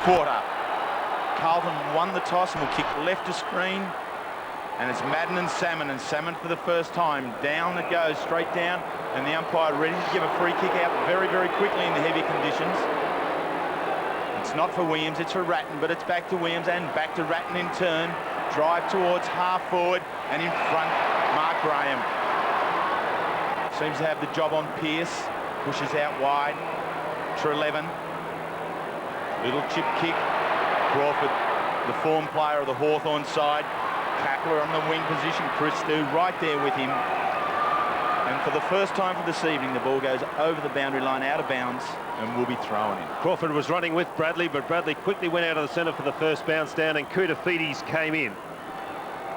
quarter. Carlton won the toss and will kick left to screen. And it's Madden and Salmon for the first time. Down it goes, straight down, and the umpire ready to give a free kick out very, very quickly in the heavy conditions. It's not for Williams, it's for Ratton, but it's back to Williams and back to Ratton in turn. Drive towards half forward, and in front, Mark Graham. Seems to have the job on Pearce. Pushes out wide. Treleaven. Little chip kick. Crawford, the form player of the Hawthorn side. Kapler on the wing position. Christou right there with him. And for the first time for this evening, the ball goes over the boundary line, out of bounds, and will be thrown in. Crawford was running with Bradley, but Bradley quickly went out of the centre for the first bounce down, and Koutafidis came in.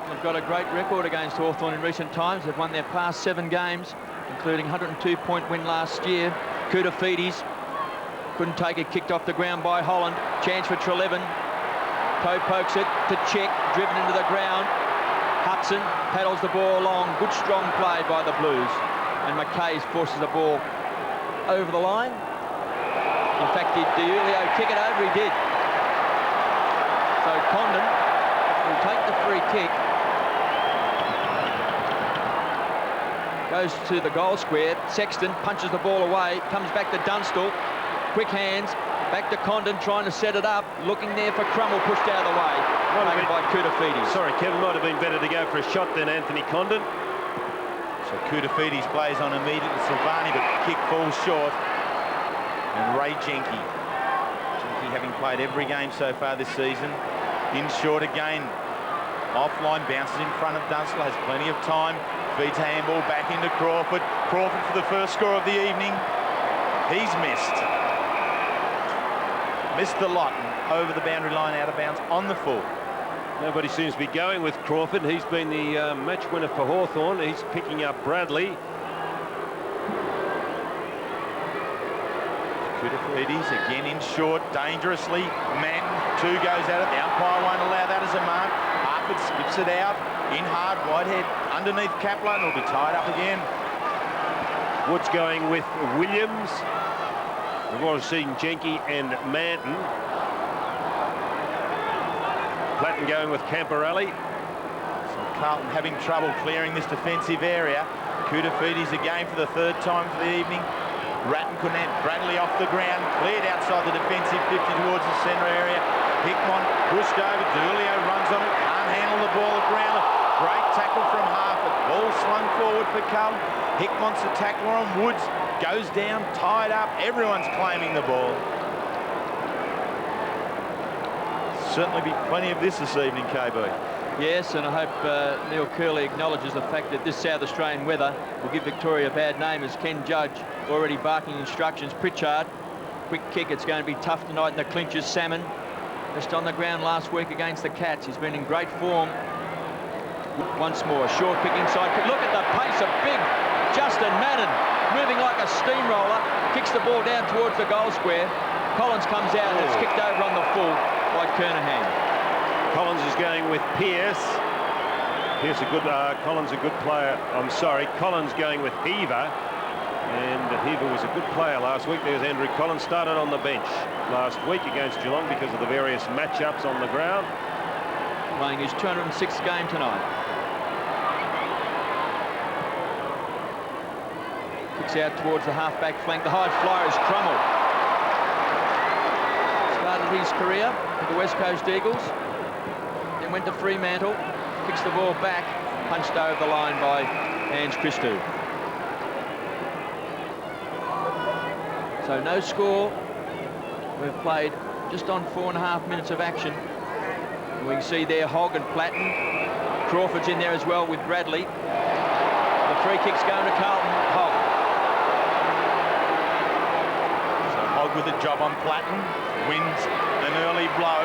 They've got a great record against Hawthorn in recent times. They've won their past 7 games, including a 102-point win last year. Koutafidis couldn't take it, kicked off the ground by Holland. Chance for Treleaven. Toe pokes it to Check, driven into the ground. Hudson paddles the ball along. Good strong play by the Blues. And McKay forces the ball over the line. In fact, did Diulio kick it over? He did. So Condon will take the free kick. Goes to the goal square. Sexton punches the ball away. Comes back to Dunstall. Quick hands. Back to Condon, trying to set it up. Looking there for Crummell, pushed out of the way. Taken by Koutafidis. Sorry, Kevin, might have been better to go for a shot than Anthony Condon. So Koutafidis plays on immediately Silvani, but the kick falls short. And Ray Jenke having played every game so far this season. In short again. Offline, bounces in front of Dunstall, has plenty of time. Feeds handball back into Crawford. Crawford for the first score of the evening. He's missed. Missed the lot, over the boundary line, out of bounds, on the full. Nobody seems to be going with Crawford. He's been the match winner for Hawthorn. He's picking up Bradley. Koutafidis again in short, dangerously. Manton, 2 goes at it. The umpire won't allow that as a mark. Hartford skips it out. In hard, Whitehead underneath Kapler, and it'll be tied up again. Woods going with Williams. We've already seen Jenke and Manton. Platten going with Camporelli. So Carlton having trouble clearing this defensive area. Koutafidis again for the 3rd time for the evening. Ratton couldn't have Bradley off the ground, cleared outside the defensive 50 towards the centre area. Hickmont pushed over, Diulio runs on it, can't handle the ball at ground. Great tackle from Hartford. Ball slung forward for Carlton. Hickmont's the tackler on Woods. Goes down, tied up. Everyone's claiming the ball. Certainly be plenty of this evening, KB. Yes, and I hope Neil Curley acknowledges the fact that this South Australian weather will give Victoria a bad name, as Ken Judge already barking instructions. Pritchard, quick kick. It's going to be tough tonight in the clinches. Salmon, just on the ground last week against the Cats. He's been in great form. Once more, a short kick inside. Look at the pace of big Justin Madden, moving like a steamroller. Kicks the ball down towards the goal square. Collins comes out and it's kicked over on the full by Kernahan. Collins is going with Pearce. Pearce a good, Collins a good player. I'm sorry, Collins going with Heaver. And Heaver was a good player last week. There's Andrew Collins, started on the bench last week against Geelong because of the various matchups on the ground. Playing his 206th game tonight. Kicks out towards the half-back flank. The high flyer is Crummell. Started his career with the West Coast Eagles. Then went to Fremantle. Kicks the ball back. Punched over the line by Hans Christou. So no score. We've played just on 4.5 minutes of action. We can see there Hogg and Platten. Crawford's in there as well with Bradley. The free kick's going to Carlton. Hogg. So Hogg with a job on Platten. Wins an early blow.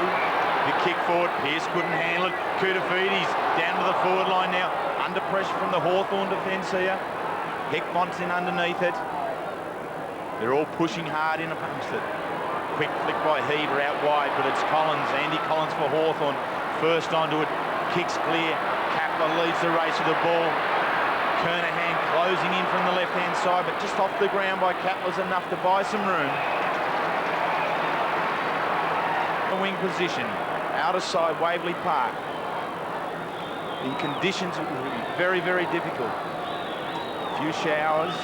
The kick forward. Pearce couldn't handle it. Koutafidis down to the forward line now. Under pressure from the Hawthorn defence here. Hickmont's in underneath it. They're all pushing hard in amongst it. Quick flick by Heaver out wide, but it's Collins, Andy Collins for Hawthorn. First onto it, kicks clear. Kapler leads the race with the ball. Kernahan closing in from the left-hand side, but just off the ground by Kapler's enough to buy some room. wing position, outer side Waverley Park. In conditions that will be very, very difficult. A few showers,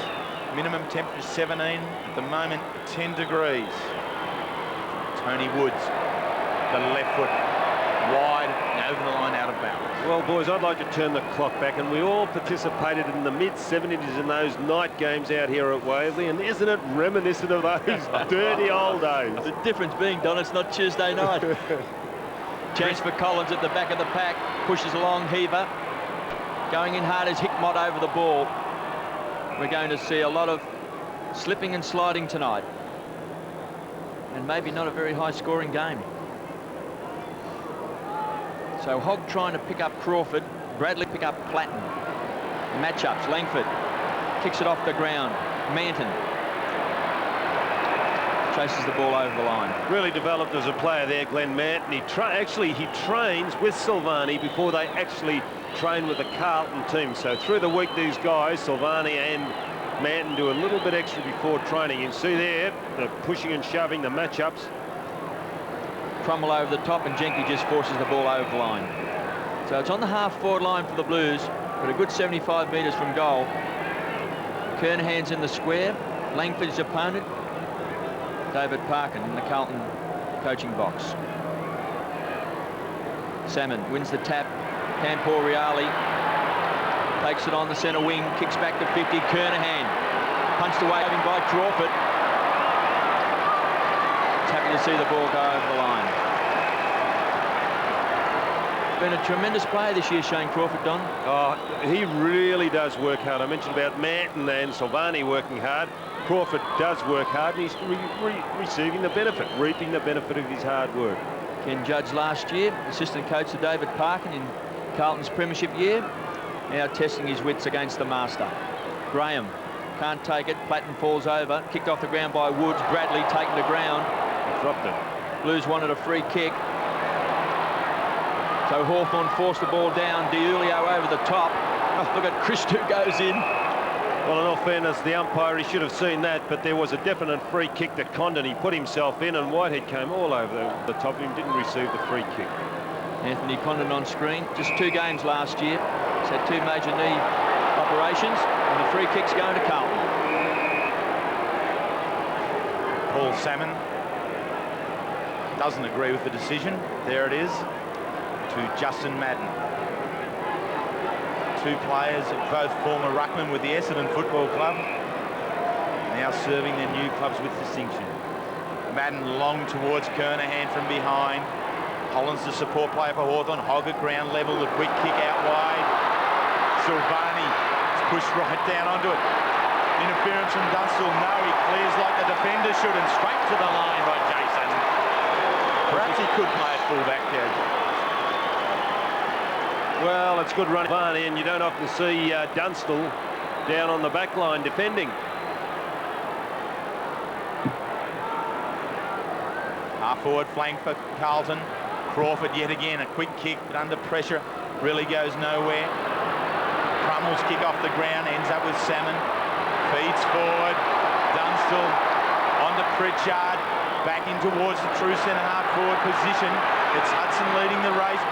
minimum temperature 17, at the moment 10 degrees. Tony Woods, the left foot wide and over the line, out of bounds. Well, boys, I'd like to turn the clock back, and we all participated in the mid-70s in those night games out here at Waverley, and isn't it reminiscent of those dirty old days? The difference being, Don, it's not Tuesday night. Chance for Collins at the back of the pack, pushes along Heaver. Going in hard as Hickmott over the ball. We're going to see a lot of slipping and sliding tonight. And maybe not a very high-scoring game. So Hogg trying to pick up Crawford, Bradley pick up Platten. Matchups, Langford kicks it off the ground. Manton chases the ball over the line. Really developed as a player there, Glenn Manton. He trains with Silvani before they actually train with the Carlton team. So through the week, these guys, Silvani and Manton, do a little bit extra before training. You see there, the pushing and shoving, the matchups. Crumble over the top, and Jenke just forces the ball over the line. So it's on the half-forward line for the Blues, but a good 75 metres from goal. Kernahan's in the square. Langford's opponent, David Parkin, in the Carlton coaching box. Salmon wins the tap. Pampor Reali takes it on the centre wing, kicks back to 50. Kernahan punched away by Crawford. Happy to see the ball go over the line. Been a tremendous player this year, Shane Crawford, Don. Oh, he really does work hard. I mentioned about Manton and Silvani working hard. Crawford does work hard, and he's receiving the benefit, reaping the benefit of his hard work. Ken Judge last year, assistant coach to David Parkin in Carlton's premiership year, now testing his wits against the master. Graham can't take it. Platten falls over, kicked off the ground by Woods. Bradley taken to ground. Dropped it. Blues wanted a free kick. So Hawthorn forced the ball down. DiUlio over the top. Oh, look at Christou goes in. Well, in all fairness, the umpire, he should have seen that, but there was a definite free kick to Condon. He put himself in, and Whitehead came all over the top of him, didn't receive the free kick. Anthony Condon on screen. Just 2 games last year. He's had 2 major knee operations, and the free kick's going to Carlton. Paul Salmon doesn't agree with the decision. There it is, to Justin Madden. 2 players, both former ruckmen with the Essendon Football Club, now serving their new clubs with distinction. Madden long towards Kernahan from behind. Collins, the support player for Hawthorn. Hogg at ground level, the quick kick out wide. Silvani is pushed right down onto it. Interference from Dunstall. No, he clears like the defender should, and straight to the line by Jason. Perhaps he could play at fullback there. Well, it's good running, and you don't often see Dunstall down on the back line defending. Half-forward flank for Carlton. Crawford yet again, a quick kick, but under pressure, really goes nowhere. Crummel's kick off the ground, ends up with Salmon. Feeds forward. Dunstall onto Pritchard. Back in towards the true centre-half forward position. It's Hudson leading the race.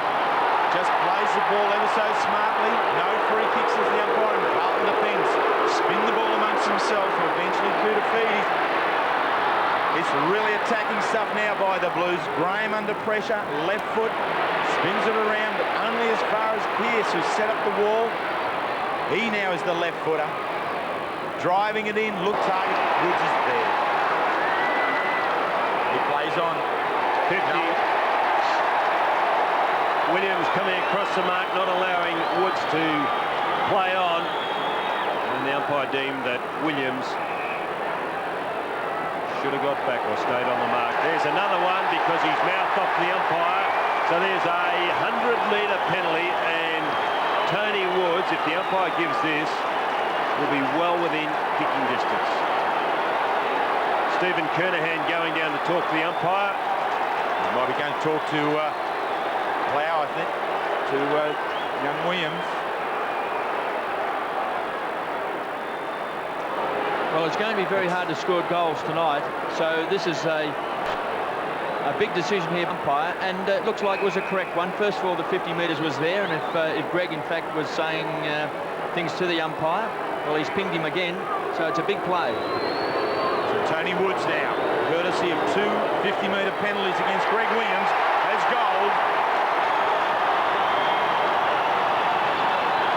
Just plays the ball ever so smartly. No free kicks as the umpire, and Carlton defence. Spin the ball amongst themselves, and eventually Koutafidis. It's really attacking stuff now by the Blues. Graham under pressure, left foot, spins it around, but only as far as Pearce, who set up the wall. He now is the left footer. Driving it in, look target, Woods is there. He plays on. 50. No. Williams coming across the mark, not allowing Woods to play on. And the umpire deemed that Williams should have got back or stayed on the mark. There's another one because he's mouthed off the umpire. So there's a 100-metre penalty, and Tony Woods, if the umpire gives this, will be well within kicking distance. Stephen Kernahan going down to talk to the umpire. He might be going to talk to Plough, I think, to young Williams. Well, it's going to be very hard to score goals tonight, so this is a A big decision here, umpire, and it looks like it was a correct one. First of all, the 50 metres was there, and if Greg, in fact, was saying things to the umpire, well, he's pinged him again, so it's a big play. So Tony Woods now, courtesy of two 50-metre penalties against Greg Williams, has goal.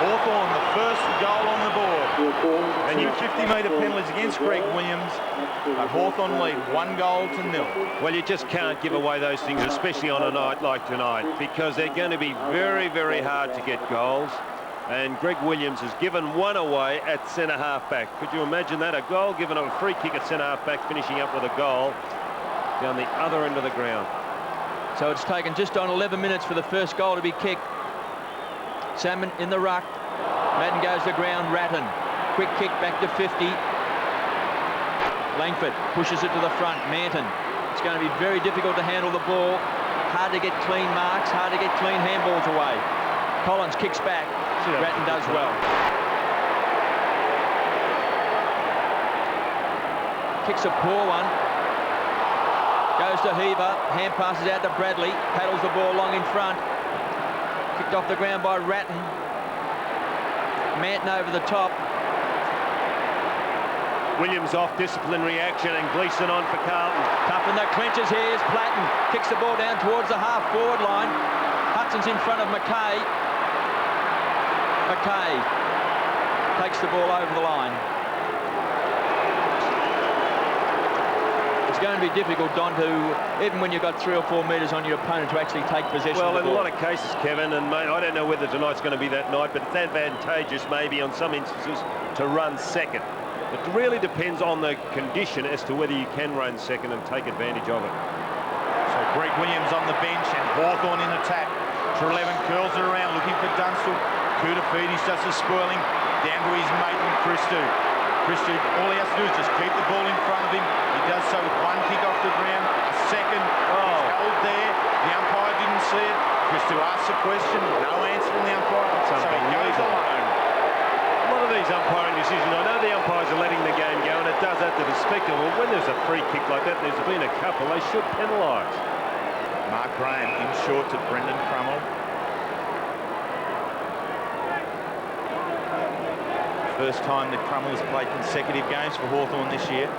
Hawthorn, the first goal on the board. And you 50-metre penalties against Greg Williams, but Hawthorn lead 1-0. Well, you just can't give away those things, especially on a night like tonight, because they're going to be very, very hard to get goals. And Greg Williams has given one away at centre-half back. Could you imagine that? A goal given a free kick at centre-half back, finishing up with a goal down the other end of the ground. So it's taken just on 11 minutes for the first goal to be kicked. Salmon in the ruck. Madden goes to ground. Ratton. Quick kick back to 50. Langford pushes it to the front. Manton. It's going to be very difficult to handle the ball. Hard to get clean marks. Hard to get clean handballs away. Collins kicks back. Ratton does well. Kicks a poor one. Goes to Heaver. Hand passes out to Bradley. Paddles the ball long in front. Kicked off the ground by Ratton. Manton over the top. Williams off disciplinary action, and Gleeson on for Carlton. Tough in the clinches. Here's Platten. Kicks the ball down towards the half-forward line. Hudson's in front of McKay. McKay takes the ball over the line. It's going to be difficult, Don, to, even when you've got 3 or 4 metres on your opponent, to actually take possession of the ball. Well, in a lot of cases, Kevin, and mate, I don't know whether tonight's going to be that night, but it's advantageous maybe on some instances to run second. It really depends on the condition as to whether you can run second and take advantage of it. So Greg Williams on the bench and Hawthorn in attack. Treleaven curls it around, looking for Dunstall. Koutafidis does the spoiling. Down to his mate and Christou. Christou, all he has to do is just keep the ball in front of him. He does so with one kick off the ground. A second, he's held there. The umpire didn't see it. Christou asks a question, no answer from the umpire, so he goes alone. A lot of these umpiring decisions, I know the umpires are letting the game go, and it does add to the spectacle. When there's a free kick like that, there's been a couple, they should penalise. Mark Graham in short to Brendan Crummell. First time that Crummell has played consecutive games for Hawthorn this year.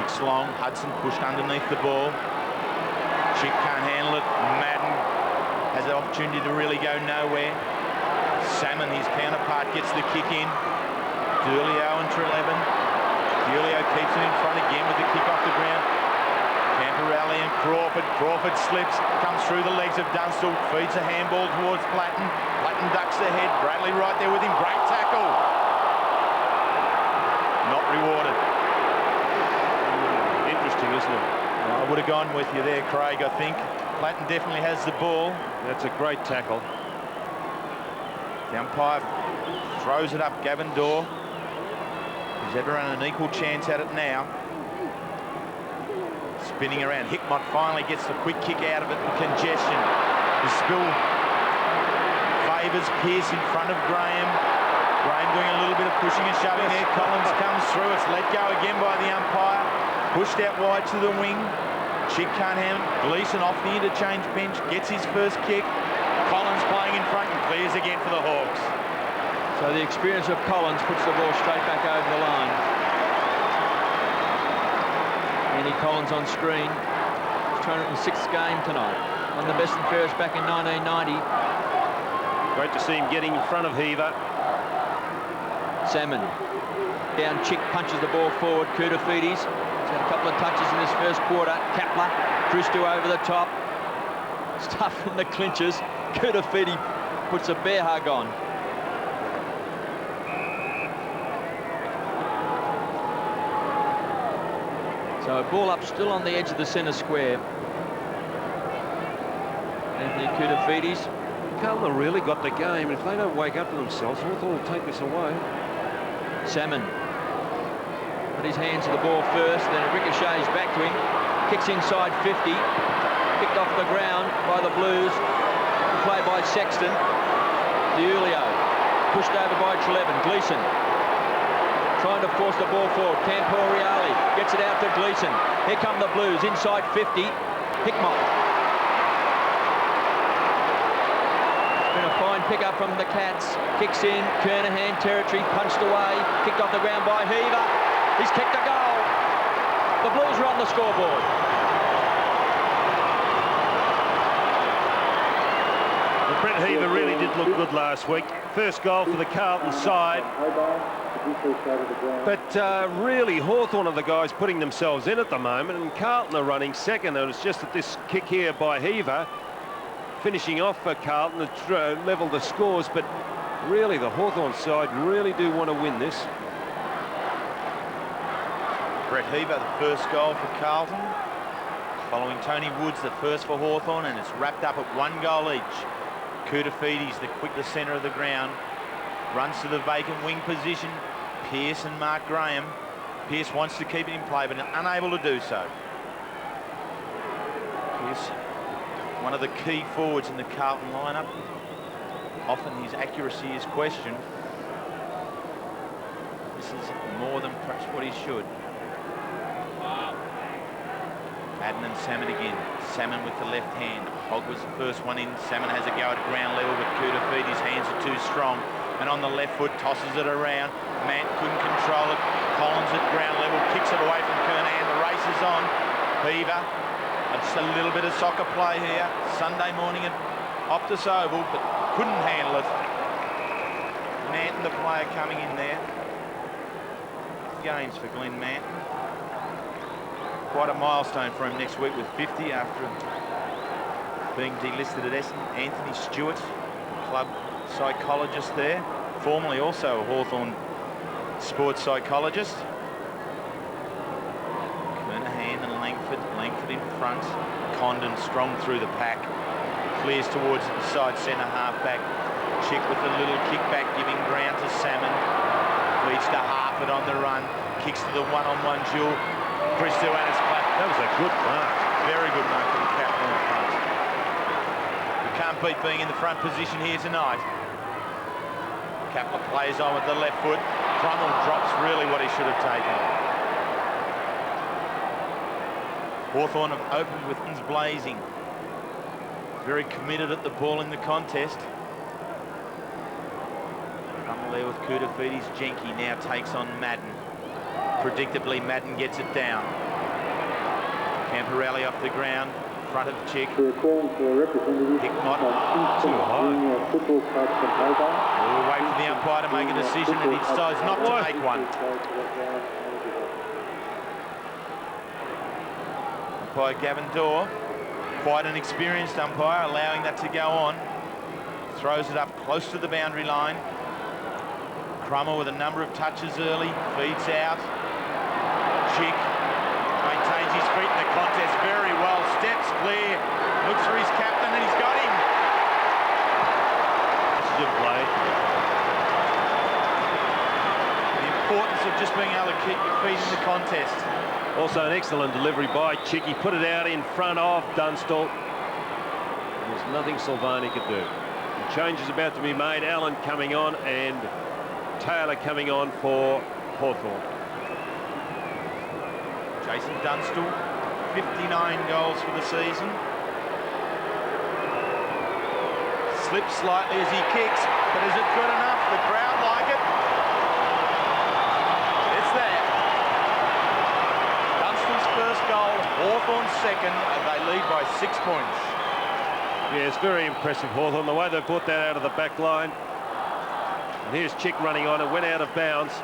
Kicks long, Hudson pushed underneath the ball. Chick can't handle it. Madden has an opportunity to really go nowhere. Salmon, his counterpart, gets the kick in. D'Urlio and Treleaven. D'Urlio keeps it in front again with the kick off the ground. Camporelli and Crawford. Crawford slips, comes through the legs of Dunstall, feeds a handball towards Platten. Platten ducks the head. Bradley right there with him. Great tackle. Not rewarded. Interesting, isn't it? I would have gone with you there, Craig, I think. Platten definitely has the ball. That's a great tackle. The umpire throws it up. Gavin Dorr. Gives everyone an equal chance at it now. Spinning around. Hickmott finally gets the quick kick out of it. The congestion. The spill favours Pearce in front of Graham. Graham doing a little bit of pushing and shoving there. Collins comes through. It's let go again by the umpire. Pushed out wide to the wing. Chick can't handle it. Gleeson off the interchange bench. Gets his first kick. Collins playing in front and clears again for the Hawks. So the experience of Collins puts the ball straight back over the line. Andy Collins on screen. His 206th game tonight. Won the best and fairest back in 1990. Great to see him getting in front of Heaver. Salmon. Down, Chick punches the ball forward. Koutafidis. He's had a couple of touches in this first quarter. Kapler. Christou over the top. It's tough in the clinches. Koutafidis puts a bear hug on. So a ball up still on the edge of the centre square. Anthony Koutafidis. Carlton really got the game. If they don't wake up to themselves, Hawthorn will take this away. Salmon put his hands to the ball first, then it ricochets back to him. Kicks inside 50. Kicked off the ground by the Blues. Play by Sexton. D'Urlio pushed over by Treleaven. Gleeson trying to force the ball forward. Camporiali gets it out to Gleeson. Here come the Blues, inside 50. Hickmott. Been a fine pick-up from the Cats. Kicks in, Kernahan territory, punched away, kicked off the ground by Heaver. He's kicked a goal. The Blues are on the scoreboard. Well, Brett Heaver really did look good last week. First goal for the Carlton side. But really, Hawthorn are the guys putting themselves in at the moment, and Carlton are running second. And it's just that this kick here by Heaver, finishing off for Carlton, to level the scores. But really, the Hawthorn side really do want to win this. Brett Heaver, the first goal for Carlton. Following Tony Woods, the first for Hawthorn, and it's wrapped up at 1 goal each. Koudafides, the quick to centre of the ground, runs to the vacant wing position. Pearce and Mark Graham. Pearce wants to keep it in play, but unable to do so. Pearce, one of the key forwards in the Carlton lineup. Often his accuracy is questioned. This is more than perhaps what he should. Madden and Salmon again. Salmon with the left hand. Hogg was the first one in. Salmon has a go at ground level, but Koudafides' hands are too strong. And on the left foot, tosses it around. Mant couldn't control it. Collins at ground level, kicks it away from Kernahan. The race is on. Heaver, just a little bit of soccer play here. Sunday morning at Optus Oval, but couldn't handle it. Manton, the player, coming in there. Games for Glenn Manton. Quite a milestone for him next week with 50 after being delisted at Essendon. Anthony Stewart, club psychologist there, formerly also a Hawthorn sports psychologist. Kernahan and Langford in front. Condon strong through the pack. Clears towards the side centre half-back. Chick with a little kick-back, giving ground to Salmon. Leads to Harford on the run. Kicks to the one-on-one duel. Christo and his clap. That was a good mark. Very good mark for the captain in front. You can't beat being in the front position here tonight. Kapler plays on with the left foot. Crummell drops really what he should have taken. Hawthorn have opened with guns blazing. Very committed at the ball in the contest. Crummell there with Koudafides. Jenke now takes on Madden. Predictably, Madden gets it down. Camporelli off the ground, front of Chick. Hickmott, Too high. We'll wait for the umpire to make a decision, and he decides not to make one. Umpire Gavin Dorr, quite an experienced umpire, allowing that to go on. Throws it up close to the boundary line. Crummell with a number of touches early, feeds out. Chick maintains his feet in the contest very well, steps clear, looks for his captain, and he's got him. That's a good play. The importance of just being able to keep your feet in the contest. Also an excellent delivery by Chick. He put it out in front of Dunstall. There's nothing Silvani could do. The change is about to be made. Allen coming on and Taylor coming on for Hawthorn. Jason Dunstall, 59 goals for the season. Slips slightly as he kicks, but is it good enough? The crowd like it. It's there. Dunstall's first goal, Hawthorn's second, and they lead by 6 points. Yeah, it's very impressive, Hawthorn, the way they brought that out of the back line. And here's Chick running on. It went out of bounds.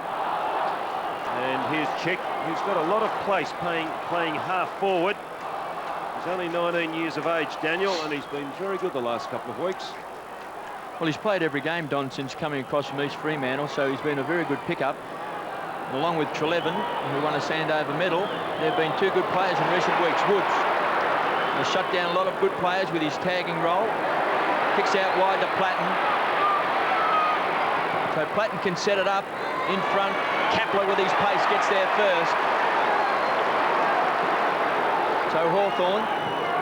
And here's Chick, who's got a lot of place playing half forward. He's only 19 years of age, Daniel, and he's been very good the last couple of weeks. Well, he's played every game, Don, since coming across from East Fremantle, so he's been a very good pickup. And along with Trelevin, who won a Sandover medal, there have been 2 good players in recent weeks. Woods has shut down a lot of good players with his tagging role. Kicks out wide to Platten. So Platten can set it up in front. Kapler with his pace gets there first. So Hawthorn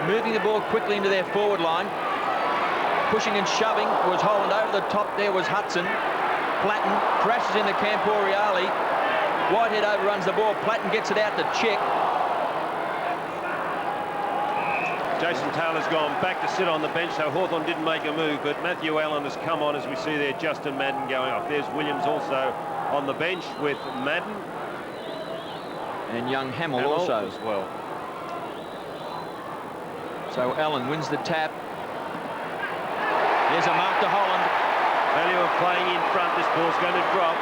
moving the ball quickly into their forward line. Pushing and shoving was Holland. Over the top there was Hudson. Platten crashes into Camporiali. Whitehead overruns the ball. Platten gets it out to Chick. Jason Taylor's gone back to sit on the bench, so Hawthorn didn't make a move, but Matthew Allen has come on, as we see there, Justin Madden going off. There's Williams also on the bench with Madden. And young Hamill also. As well. So Allen wins the tap. There's a mark to Holland. Value of playing in front, this ball's going to drop.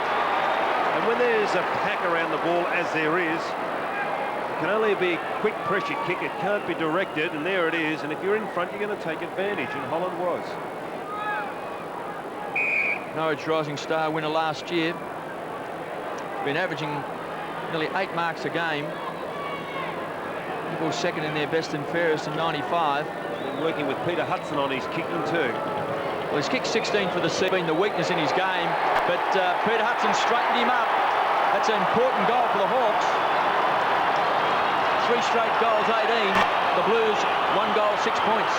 And when there's a pack around the ball, as there is, it can only be a quick pressure kick. It can't be directed, and there it is. And if you're in front, you're going to take advantage, and Holland was. Norwich Rising Star winner last year. Been averaging nearly 8 marks a game. People second in their best and fairest in 95. Been working with Peter Hudson on his kicking too. Well, he's kicked 16 for the season, been the weakness in his game, but Peter Hudson straightened him up. That's an important goal for the Hawks. 3 straight goals, 18. The Blues, 1 goal, 6 points.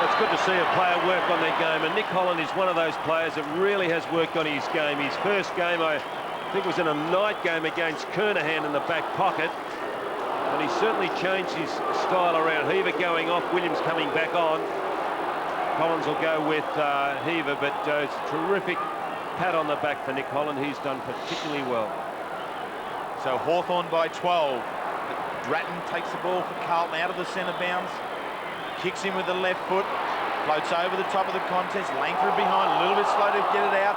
It's good to see a player work on their game, and Nick Holland is one of those players that really has worked on his game. His first game, I think, was in a night game against Kernahan in the back pocket, and he certainly changed his style around. Heaver going off, Williams coming back on. Collins will go with Heaver, but it's a terrific pat on the back for Nick Holland. He's done particularly well. So Hawthorn by 12. Dratton takes the ball for Carlton out of the centre bounds, kicks him with the left foot, floats over the top of the contest. Langford behind, a little bit slow to get it out.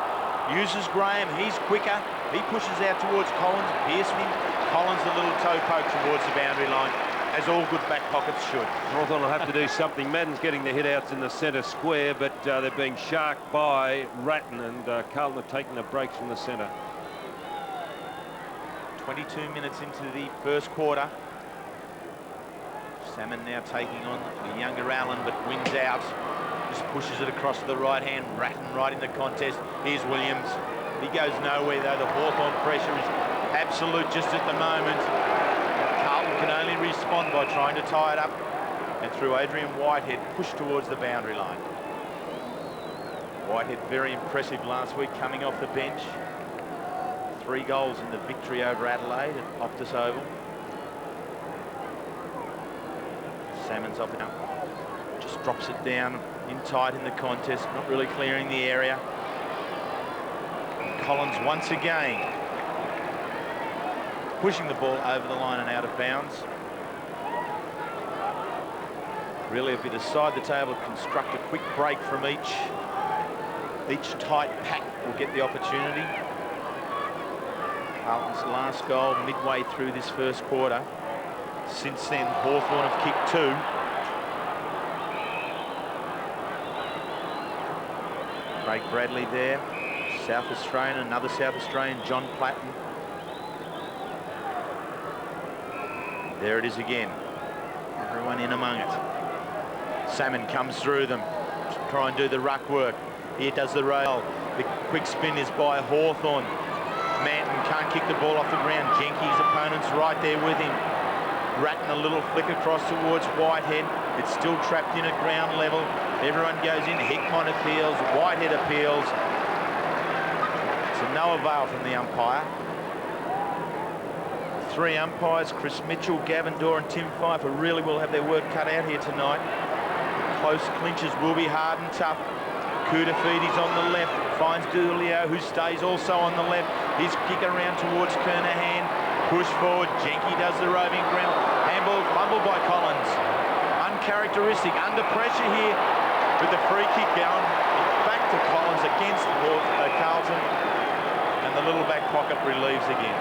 Uses Graham, he's quicker. He pushes out towards Collins, piercing him. Collins a little toe poke towards the boundary line, as all good back pockets should. Hawthorn will have to do something. Madden's getting the hit outs in the centre square, but they're being sharked by Ratton, and Carlton are taking the breaks from the centre. 22 minutes into the first quarter. Salmon now taking on the younger Allen, but wins out. Just pushes it across to the right hand. Ratton right in the contest. Here's Williams. He goes nowhere though. The Hawthorn pressure is absolute just at the moment. Carlton can only respond by trying to tie it up, and through Adrian Whitehead, pushed towards the boundary line. Whitehead very impressive last week coming off the bench. 3 goals in the victory over Adelaide at Optus Oval. Salmon's off now. Just drops it down in tight in the contest, not really clearing the area. Collins once again pushing the ball over the line and out of bounds. Really a bit of side the table, construct a quick break from each tight pack will get the opportunity. Carlton's last goal midway through this first quarter. Since then, Hawthorn have kicked 2. Craig Bradley there, South Australian, another South Australian, John Platten. There it is again. Everyone in among it. Salmon comes through them to try and do the ruck work. Here does the rail. The quick spin is by Hawthorn. Manton can't kick the ball off the ground. Jenkins' opponent's right there with him. Ratton a little flick across towards Whitehead. It's still trapped in at ground level. Everyone goes in. Hickmont appeals. Whitehead appeals. To no avail from the umpire. 3 umpires, Chris Mitchell, Gavin Dorr and Tim Pfeiffer, really will have their work cut out here tonight. Close clinches will be hard and tough. Koutafidis on the left, finds Dulio, who stays also on the left. His kick around towards Kernahan. Push forward, Jenke does the roving ground. Handball, fumble by Collins. Uncharacteristic, under pressure here with the free kick going. Back to Collins against Carlton. And the little back pocket relieves again.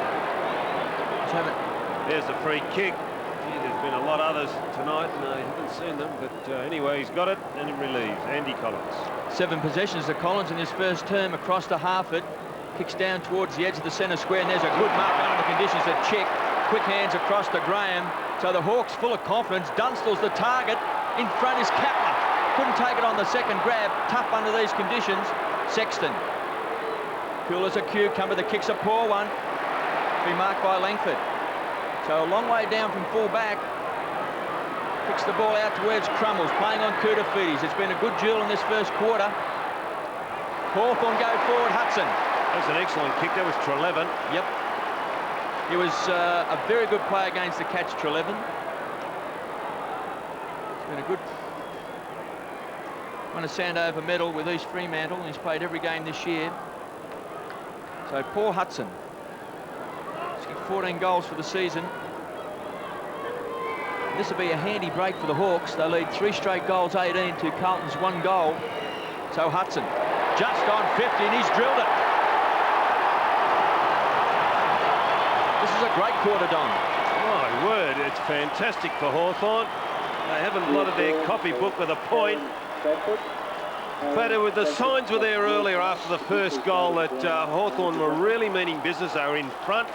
There's the free kick. Gee, there's been a lot of others tonight, and I haven't seen them, but anyway, he's got it, and he relieves. Andy Collins. 7 possessions to Collins in his first term across to Harford. Kicks down towards the edge of the centre square, and there's a good mark under the conditions to Chick. Quick hands across to Graham. So the Hawks full of confidence. Dunstall's the target. In front is Kapler. Couldn't take it on the second grab. Tough under these conditions. Sexton. Cool as a cucumber. The kick's a poor one. Be marked by Langford. So a long way down from full back. Kicks the ball out towards Crumbles, playing on Koutafidis. It's been a good duel in this first quarter. Hawthorn go forward, Hudson. That's an excellent kick. That was Treleaven. Yep. He was a very good player against the catch to 11. He's been a good... won a Sandover medal with East Fremantle, and he's played every game this year. So Paul Hudson, he's got 14 goals for the season. This will be a handy break for the Hawks. They lead 3 straight goals, 18 to Carlton's 1 goal. So Hudson just on 50, and he's drilled it. This is a great quarter, Don. My word, it's fantastic for Hawthorn. They haven't blotted their copybook with a point. But the signs were there earlier after the first goal that Hawthorn were really meaning business. They were in front.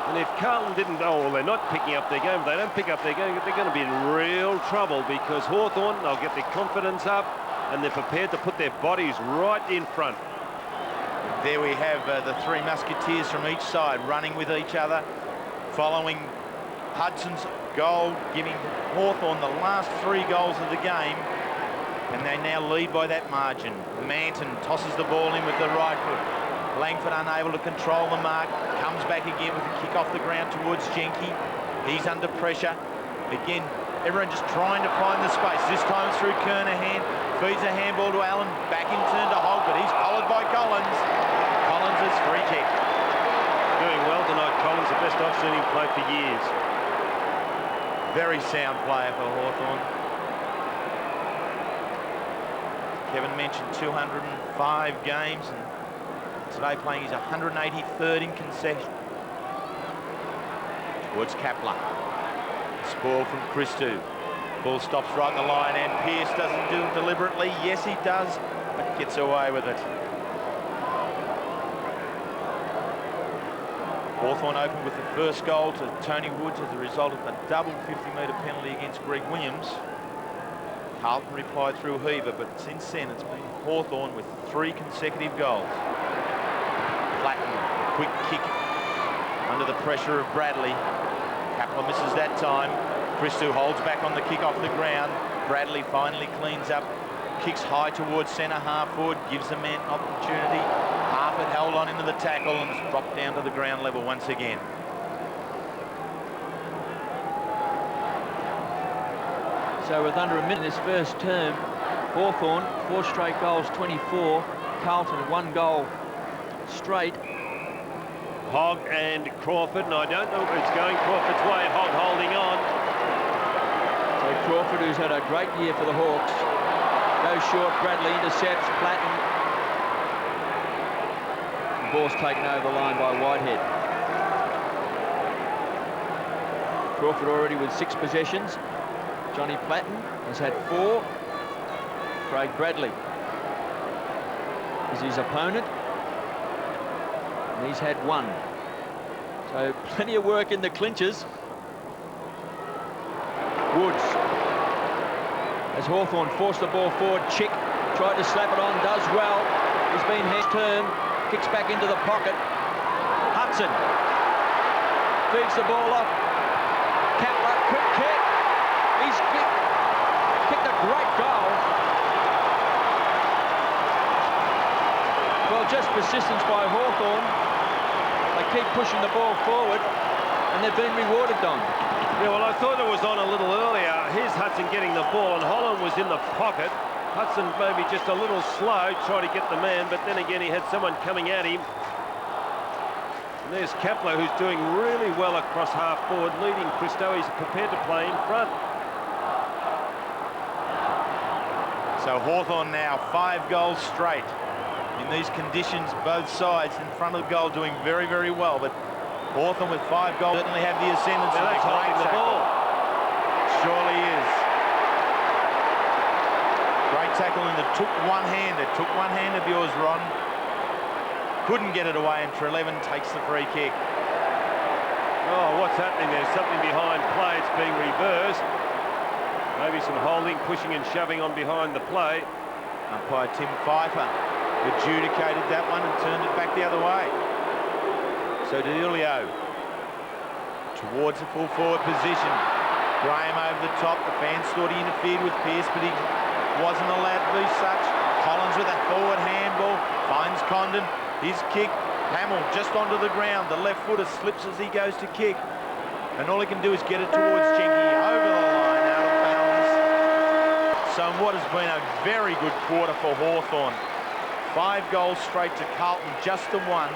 And if Carlton didn't, well, they're not picking up their game. If they don't pick up their game, they're going to be in real trouble, because Hawthorn, they'll get their confidence up and they're prepared to put their bodies right in front. There we have the 3 musketeers from each side running with each other, following Hudson's goal, giving Hawthorn the last 3 goals of the game, and they now lead by that margin. Manton tosses the ball in with the right foot. Langford unable to control the mark, comes back again with a kick off the ground towards Jenke. He's under pressure. Again, everyone just trying to find the space. This time it's through Kernahan, feeds a handball to Allen, back in turn to Hogg, but he's followed by Collins. Collins' free kick. Doing well tonight, Collins, the best I've seen him play for years. Very sound player for Hawthorn. Kevin mentioned 205 games, and today playing his 183rd in concession. Towards Kapler. Spoil from Christou. Ball stops right in the line, and Pearce doesn't do it deliberately. Yes, he does, but gets away with it. Hawthorn opened with the first goal to Tony Woods as a result of a double 50-metre penalty against Greg Williams. Carlton replied through Heaver, but since then it's been Hawthorn with 3 consecutive goals. Platten, a quick kick under the pressure of Bradley. Kapler misses that time. Christou holds back on the kick off the ground. Bradley finally cleans up, kicks high towards centre half forward, gives the man an opportunity. Harford held on into the tackle and has dropped down to the ground level once again. So with under a minute in this first term, Hawthorn, 4 straight goals, 24. Carlton, 1 goal straight. Hogg and Crawford, and I don't know if it's going Crawford's way. Hogg holding on. So Crawford, who's had a great year for the Hawks, goes short. Bradley intercepts. Platten. The ball's taken over the line by Whitehead. Crawford already with 6 possessions. Johnny Platten has had 4. Craig Bradley is his opponent, and he's had 1. So plenty of work in the clinches. Woods, as Hawthorn forced the ball forward. Chick tried to slap it on, does well. He's been his turn, kicks back into the pocket. Hudson feeds the ball off. Kapler, quick kick. He's kicked a great goal. Well, just persistence by Hawthorn. They keep pushing the ball forward, and they've been rewarded, Don. Yeah, well, I thought it was on a little earlier. Here's Hudson getting the ball, and Holland was in the pocket. Hudson maybe just a little slow, trying to get the man, but then again he had someone coming at him. And there's Kapler, who's doing really well across half forward, leading Christou. He's prepared to play in front. So Hawthorn now 5 goals straight. In these conditions, both sides in front of the goal doing very, very well. But Hawthorn with 5 goals certainly have the ascendancy. Now that's holding the ball. Surely is. Great tackle, and it took one-handed. Took one hand of yours, Ron. Couldn't get it away, and Treleaven takes the free kick. Oh, what's happening? There's something behind play. It's being reversed. Maybe some holding, pushing and shoving on behind the play. Umpire Tim Pfeiffer adjudicated that one and turned it back the other way. So DeLeo towards the full forward position. Graham over the top. The fans thought he interfered with Pearce, but he wasn't allowed to be such. Collins with a forward handball. Finds Condon. His kick Hamill just onto the ground. The left footer slips as he goes to kick. And all he can do is get it towards Jenky over the line, out of bounds. So in what has been a very good quarter for Hawthorn. 5 goals straight to Carlton, just the 1.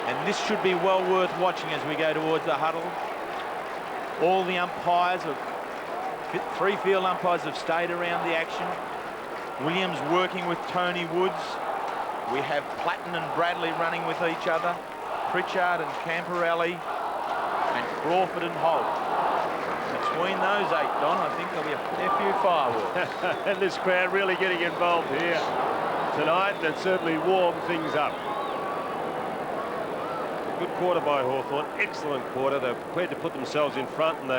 And this should be well worth watching as we go towards the huddle. All the umpires, 3 field umpires have stayed around the action. Williams working with Tony Woods. We have Platten and Bradley running with each other. Pritchard and Camporelli, and Crawford and Holt. Between those 8, Don, I think there'll be a fair few fireworks. And this crowd really getting involved here tonight, and it certainly warmed things up. Good quarter by Hawthorn, excellent quarter. They're prepared to put themselves in front, and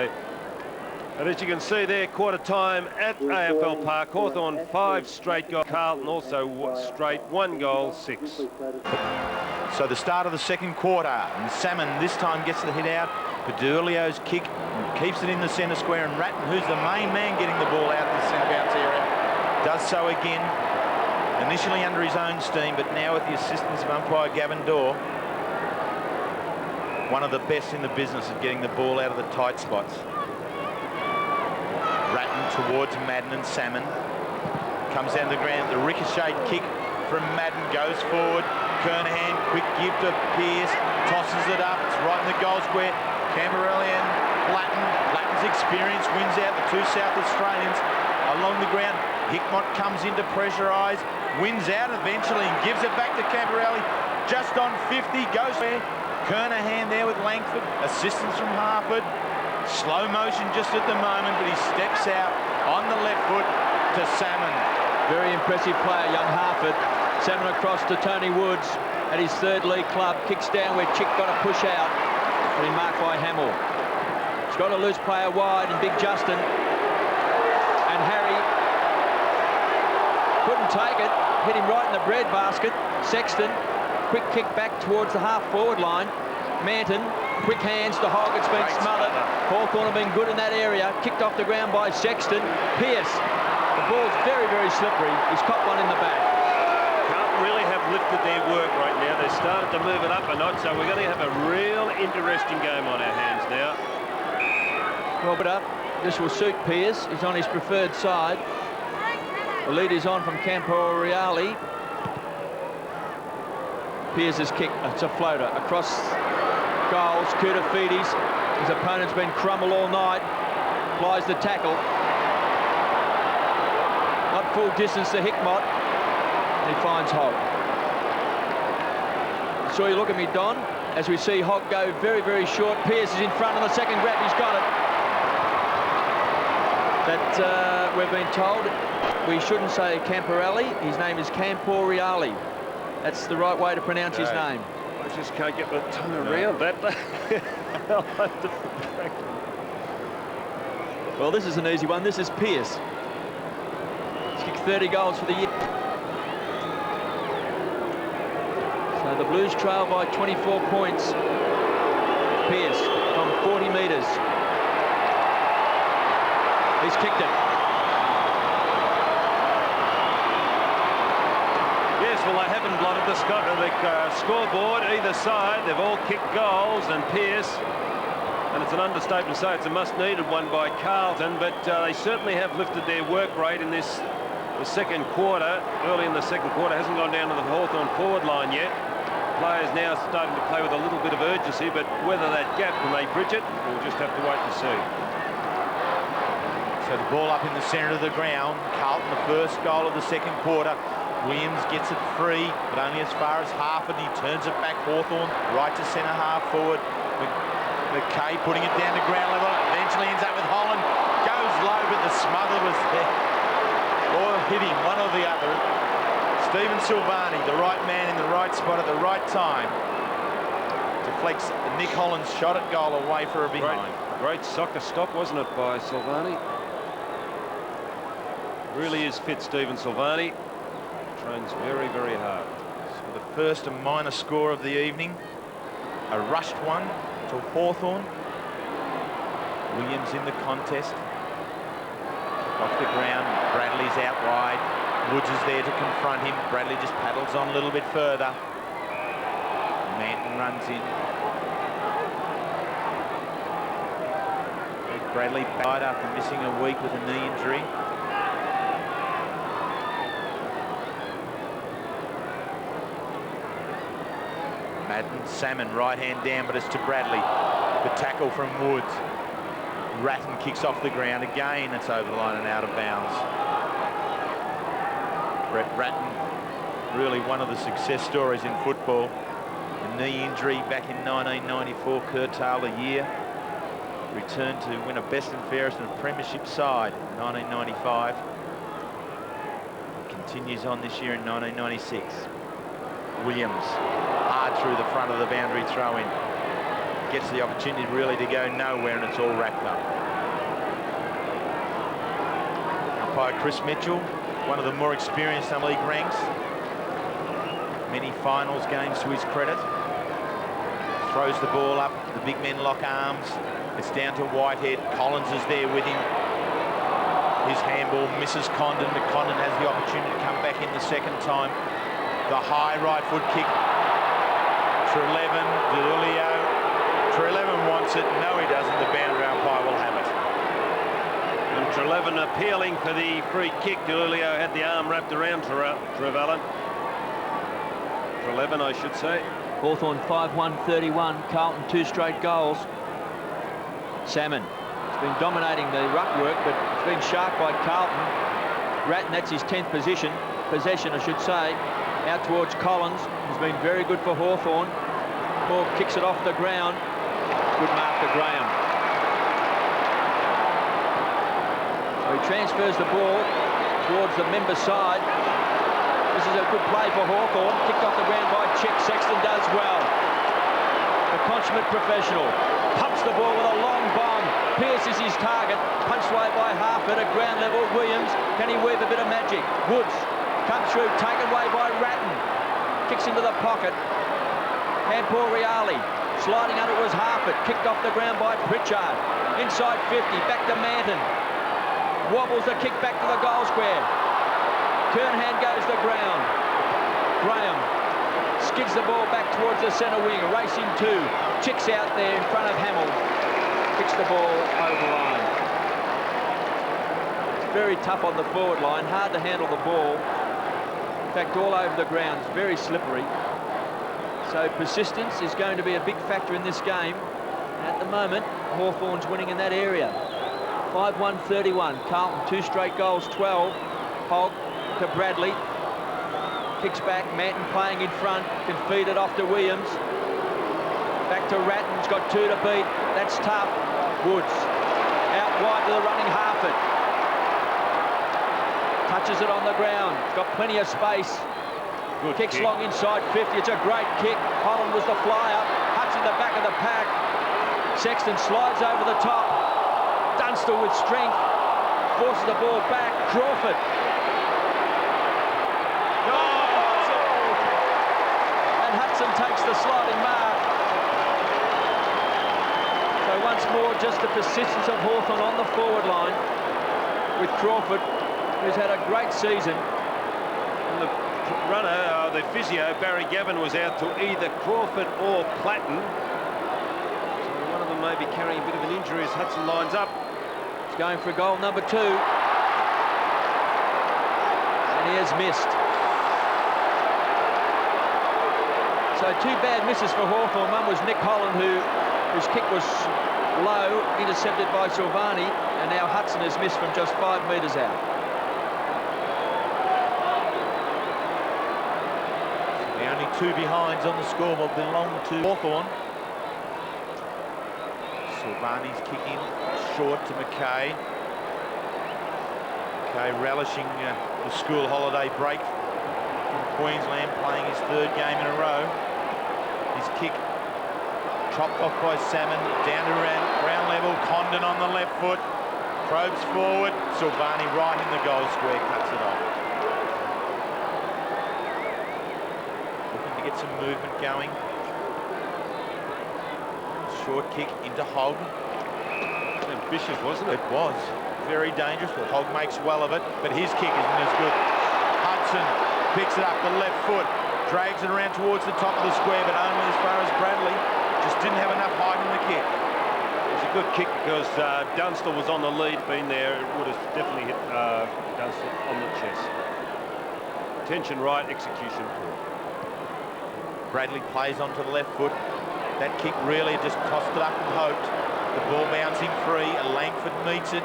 as you can see there, quarter time at AFL Park. Hawthorn 5 straight goals. Carlton also straight 1 goal, 6. So the start of the second quarter, and Salmon this time gets the hit out. Pedulio's kick keeps it in the centre square, and Ratton, who's the main man getting the ball out of the centre bounce area, does so again. Initially under his own steam, but now with the assistance of umpire Gavin Dorr. One of the best in the business at getting the ball out of the tight spots. Ratton towards Madden and Salmon. Comes down the ground. The ricocheted kick from Madden goes forward. Kernahan, quick give to Pearce, tosses it up. It's right in the goal square. Camporelli and Platten. Platten's experience wins out the 2 South Australians along the ground. Hickmott comes in to pressurise, wins out eventually and gives it back to Camporelli. Just on 50, goes there. Kernahan there with Langford. Assistance from Harford. Slow motion just at the moment, but he steps out on the left foot to Salmon. Very impressive player, young Harford. Salmon across to Tony Woods at his 3rd league club. Kicks down where Chick got a push out, but he marked by Hamill. He's got a loose player wide and Big Justin. And Harry couldn't take it. Hit him right in the bread basket. Sexton, quick kick back towards the half-forward line. Manton, quick hands to Hogg. It's been smothered. Hawthorn have been good in that area. Kicked off the ground by Sexton. Pearce. The ball's very, very slippery. He's caught one in the back. Carlton really have lifted their work right now. They've started to move it up a notch, so we're going to have a real interesting game on our hands now. Well, but up. This will suit Pearce. He's on his preferred side. The lead is on from Camporelli. Pearce's kick. It's a floater across goals. Koutafidis. His opponent's been crumbled all night. Applies the tackle. Not full distance to Hickmott. And he finds Hogg. So you look at me, Don, as we see Hogg go very, very short. Pearce is in front on the second grab. He's got it. That we've been told we shouldn't say Camporelli. His name is Camporelli. That's the right way to pronounce his name. I just can't get my tongue around that. Well, this is an easy one. This is Pearce. He's kicked 30 goals for the year. So the Blues trail by 24 points. Pearce from 40 metres. He's kicked it. Yes, well, they haven't blotted the scoreboard either side. They've all kicked goals, and Pearce, and it's an understatement to say it's a must-needed one by Carlton, but they certainly have lifted their work rate in the second quarter. Early in the second quarter, hasn't gone down to the Hawthorn forward line yet. Players now starting to play with a little bit of urgency, but whether that gap, can they bridge it, we'll just have to wait and see. So the ball up in the centre of the ground. Carlton, the first goal of the second quarter. Williams gets it free, but only as far as Harford. He turns it back. Hawthorn right to centre half forward. McKay putting it down to ground level. Eventually ends up with Holland. Goes low, but the smother was there. Or hit him, one or the other. Stephen Silvani, the right man in the right spot at the right time. Deflects Nick Holland's shot at goal away for a behind. Great soccer stop, wasn't it, by Silvani? Really is fit, Stephen Silvani. Trains very, very hard. So the first and minor score of the evening. A rushed one to Hawthorn. Williams in the contest. Off the ground, Bradley's out wide. Woods is there to confront him. Bradley just paddles on a little bit further. Manton runs in. Bradley died after missing a week with a knee injury. Madden, Salmon, right hand down, but it's to Bradley. The tackle from Woods. Ratton kicks off the ground again. It's over the line and out of bounds. Brett Ratton, really one of the success stories in football. A knee injury back in 1994 curtailed a year. Returned to win a best and fairest and premiership side in 1995. Continues on this year in 1996. Williams, hard through the front of the boundary throw-in. Gets the opportunity really to go nowhere, and it's all racked up. Umpire Chris Mitchell, one of the more experienced league ranks. Many finals games to his credit. Throws the ball up, the big men lock arms. It's down to Whitehead. Collins is there with him. His handball misses Condon, but Condon has the opportunity to come back in the second time. The high right foot kick. Treleaven, DeLilio. Treleaven wants it. No, he doesn't. The boundary umpire will have it. And Treleaven appealing for the free kick. DeLilio had the arm wrapped around Treleaven. Treleaven, I should say. Hawthorn 5-1-31. Carlton 2 straight goals. Salmon has been dominating the ruck work, but it's been sharp by Carlton. Ratton, that's his 10th possession, I should say. Out towards Collins, who's been very good for Hawthorn. Ball kicks it off the ground. Good mark to Graham. So he transfers the ball towards the member side. This is a good play for Hawthorn. Kicked off the ground by Chick. Sexton does well. The consummate professional. Pumps the ball with a long bomb. Pearce is his target. Punched away by Harford at ground level. Williams, can he weave a bit of magic? Woods comes through, taken away by Ratton. Kicks into the pocket. Handball Reali. Sliding under was Harford. Kicked off the ground by Pritchard. Inside 50, back to Manton. Wobbles the kick back to the goal square. Kernhan goes to ground. Graham skids the ball back towards the centre wing. Racing 2. Chick's out there in front of Hamill. Kicks the ball over the line. It's very tough on the forward line. Hard to handle the ball. In fact, all over the ground. It's very slippery. So persistence is going to be a big factor in this game. At the moment, Hawthorn's winning in that area. 5-1-31. Carlton 2 straight goals, 12. Hogg to Bradley. Kicks back. Manton playing in front. Can feed it off to Williams. Back to Ratton. He's got 2 to beat. That's tough. Woods out wide to the running Harford. Touches it on the ground. He's got plenty of space. Good Kicks kick. long inside 50. It's a great kick. Holland was the flyer. Huts in the back of the pack. Sexton slides over the top. Dunstall with strength. Forces the ball back. Crawford. And Hudson takes the sliding mark. So once more, just the persistence of Hawthorn on the forward line with Crawford, who's had a great season. And the runner, the physio, Barry Gavin, was out to either Crawford or Platten. So one of them may be carrying a bit of an injury as Hudson lines up. He's going for goal number 2. And he has missed. So 2 bad misses for Hawthorn. One was Nick Holland, whose kick was low, intercepted by Silvani, and now Hudson has missed from just 5 metres out. The only 2 behinds on the scoreboard belong to Hawthorn. Silvani's kicking short to McKay. McKay relishing the school holiday break from Queensland, playing his 3rd game in a row. His kick chopped off by Salmon, down to ground level. Condon on the left foot, probes forward. Silvani right in the goal square, cuts it off. Looking to get some movement going. Short kick into Hogg. Ambitious, wasn't it? It was very dangerous, but Hogg makes well of it. But his kick isn't as good. Wilson picks it up the left foot, drags it around towards the top of the square, but only as far as Bradley. Just didn't have enough height in the kick. It was a good kick because Dunstall was on the lead, been there. It would have definitely hit Dunstall on the chest. Tension right, execution poor. Bradley plays onto the left foot. That kick really just tossed it up and hoped. The ball bouncing free. Langford meets it.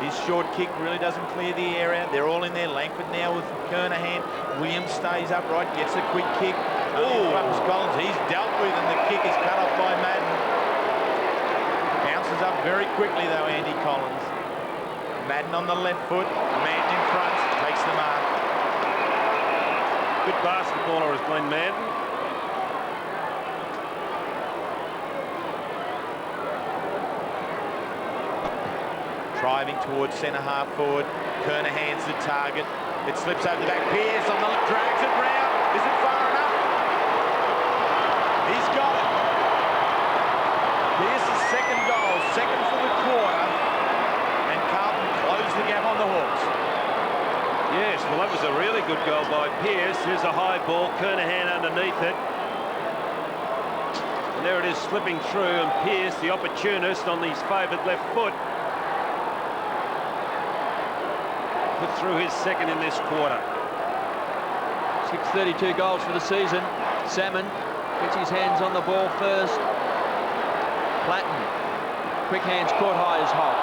His short kick really doesn't clear the area. They're all in there. Langford now with Kernahan. Williams stays upright, gets a quick kick. Oh, Collins, he's dealt with, and the kick is cut off by Madden. Bounces up very quickly though, Andy Collins. Madden on the left foot, Madden in front, takes the mark. Good basketballer is Glenn Madden. Driving towards centre half forward. Kernahan's the target. It slips over the back. Pearce on the left, drags it round. Is it far enough? He's got it. Pearce's second goal, second for the quarter. And Carlton closed the gap on the Hawks. Yes, well, that was a really good goal by Pearce. Here's a high ball, Kernahan underneath it. And there it is slipping through, and Pearce, the opportunist on his favoured left foot, put through his second in this quarter. 632 goals for the season. Salmon gets his hands on the ball first. Platten, quick hands caught high as Hogg.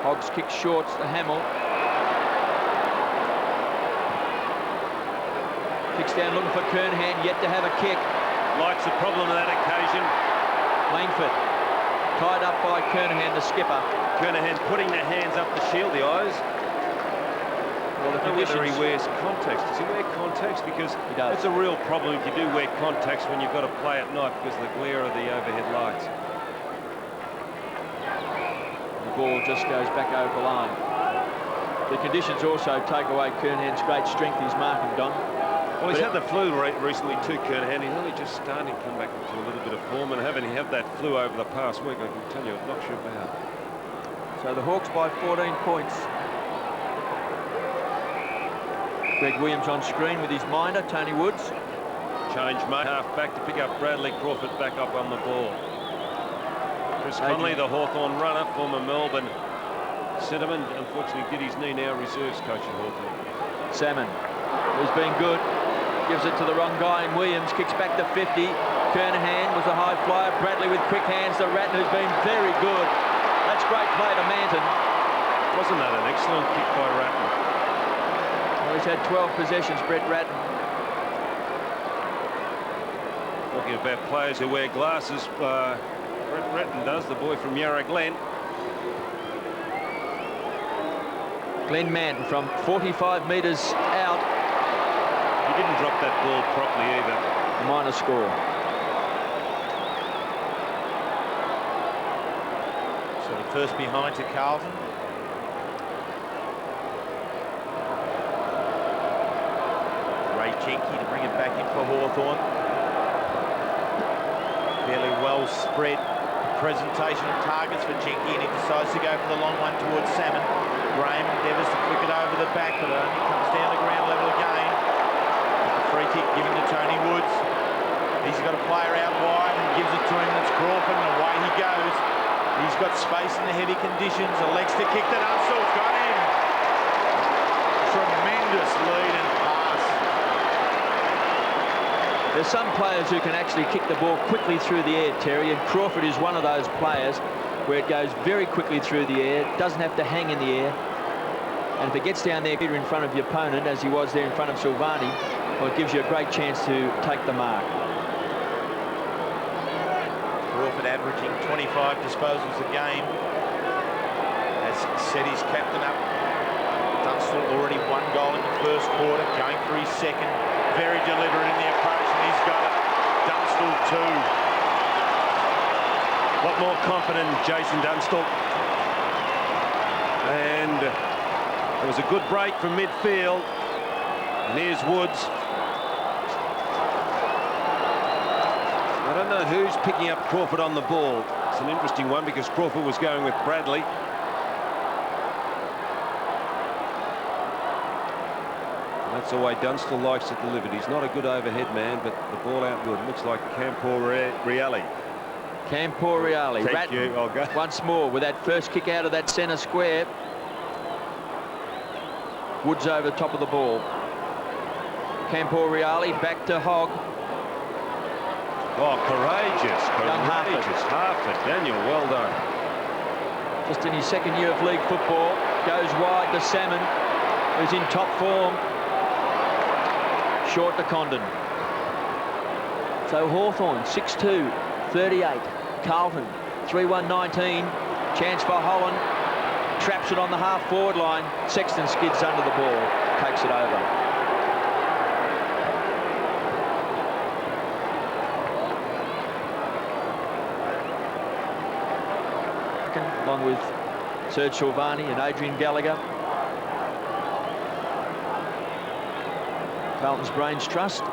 Hogg's kick short to Hamill. Kicks down looking for Kernahan, yet to have a kick. Likes the problem on that occasion. Langford tied up by Kernahan, the skipper. Kernahan putting the hands up to shield the eyes. Well, the Whether he wears contacts. Does he wear contacts? Because he does. That's a real problem if you do wear contacts when you've got to play at night because of the glare of the overhead lights. The ball just goes back over the line. The conditions also take away Kernahan's great strength he's marking, Don. Well, he's had the flu recently too, Kernahan. He's only just starting to come back into a little bit of form, and having had that flu over the past week, I can tell you, it knocks you about. So the Hawks by 14 points. Greg Williams on screen with his minder, Tony Woods. Change mate, half back to pick up Bradley Crawford back up on the ball. Chris Conley, the Hawthorn runner, former Melbourne centreman, unfortunately did his knee now, reserves coach at Hawthorn. Salmon, who's been good, gives it to the wrong guy in Williams, kicks back to 50. Kernahan was a high flyer. Bradley with quick hands. The Ratton, who's been very good. That's great play to Manton. Wasn't that an excellent kick by Ratton? Well, he's had 12 possessions, Brett Ratton. Talking about players who wear glasses, Brett Ratton does, the boy from Yarra Glen. Glenn Manton from 45 metres out. He didn't drop that ball properly either. Minor score. So the first behind to Carlton. Ray Jenke to bring it back in for Hawthorn. Fairly well spread presentation of targets for Jenke, and he decides to go for the long one towards Salmon. Graham endeavours to flick it over the back, but it only comes down to ground level again. The free kick given to Tony Woods. He's got a player out wide and gives it to him. That's Crawford, and away he goes. He's got space in the heavy conditions. Elects to kick that Dunstall's got him. Tremendous lead and pass. There's some players who can actually kick the ball quickly through the air, Terry, and Crawford is one of those players where it goes very quickly through the air, doesn't have to hang in the air. And if it gets down there in front of your opponent, as he was there in front of Silvani, well, it gives you a great chance to take the mark. Crawford averaging 25 disposals a game. Has set his captain up. Dunstall already one goal in the first quarter, going for his second. Very deliberate in the approach, and he's got it. Dunstall 2. A lot more confident Jason Dunstall. And it was a good break from midfield. And here's Woods. I don't know who's picking up Crawford on the ball. It's an interesting one because Crawford was going with Bradley. And that's the way Dunstall likes to deliver it. He's not a good overhead man, but the ball out good. Looks like Camporiali. Camporiali. Thank you. I'll go. Once more with that first kick out of that centre square. Woods over the top of the ball. Camporiali back to Hogg. Oh, courageous. Harford. Daniel, well done. Just in his second year of league football. Goes wide to Salmon, who's in top form. Short to Condon. So Hawthorn, 6-2, 38. Carlton, 3-1-19. Chance for Holland. Traps it on the half-forward line. Sexton skids under the ball. Takes it over. Along with Serge Silvani and Adrian Gallagher. Carlton's Brains Trust.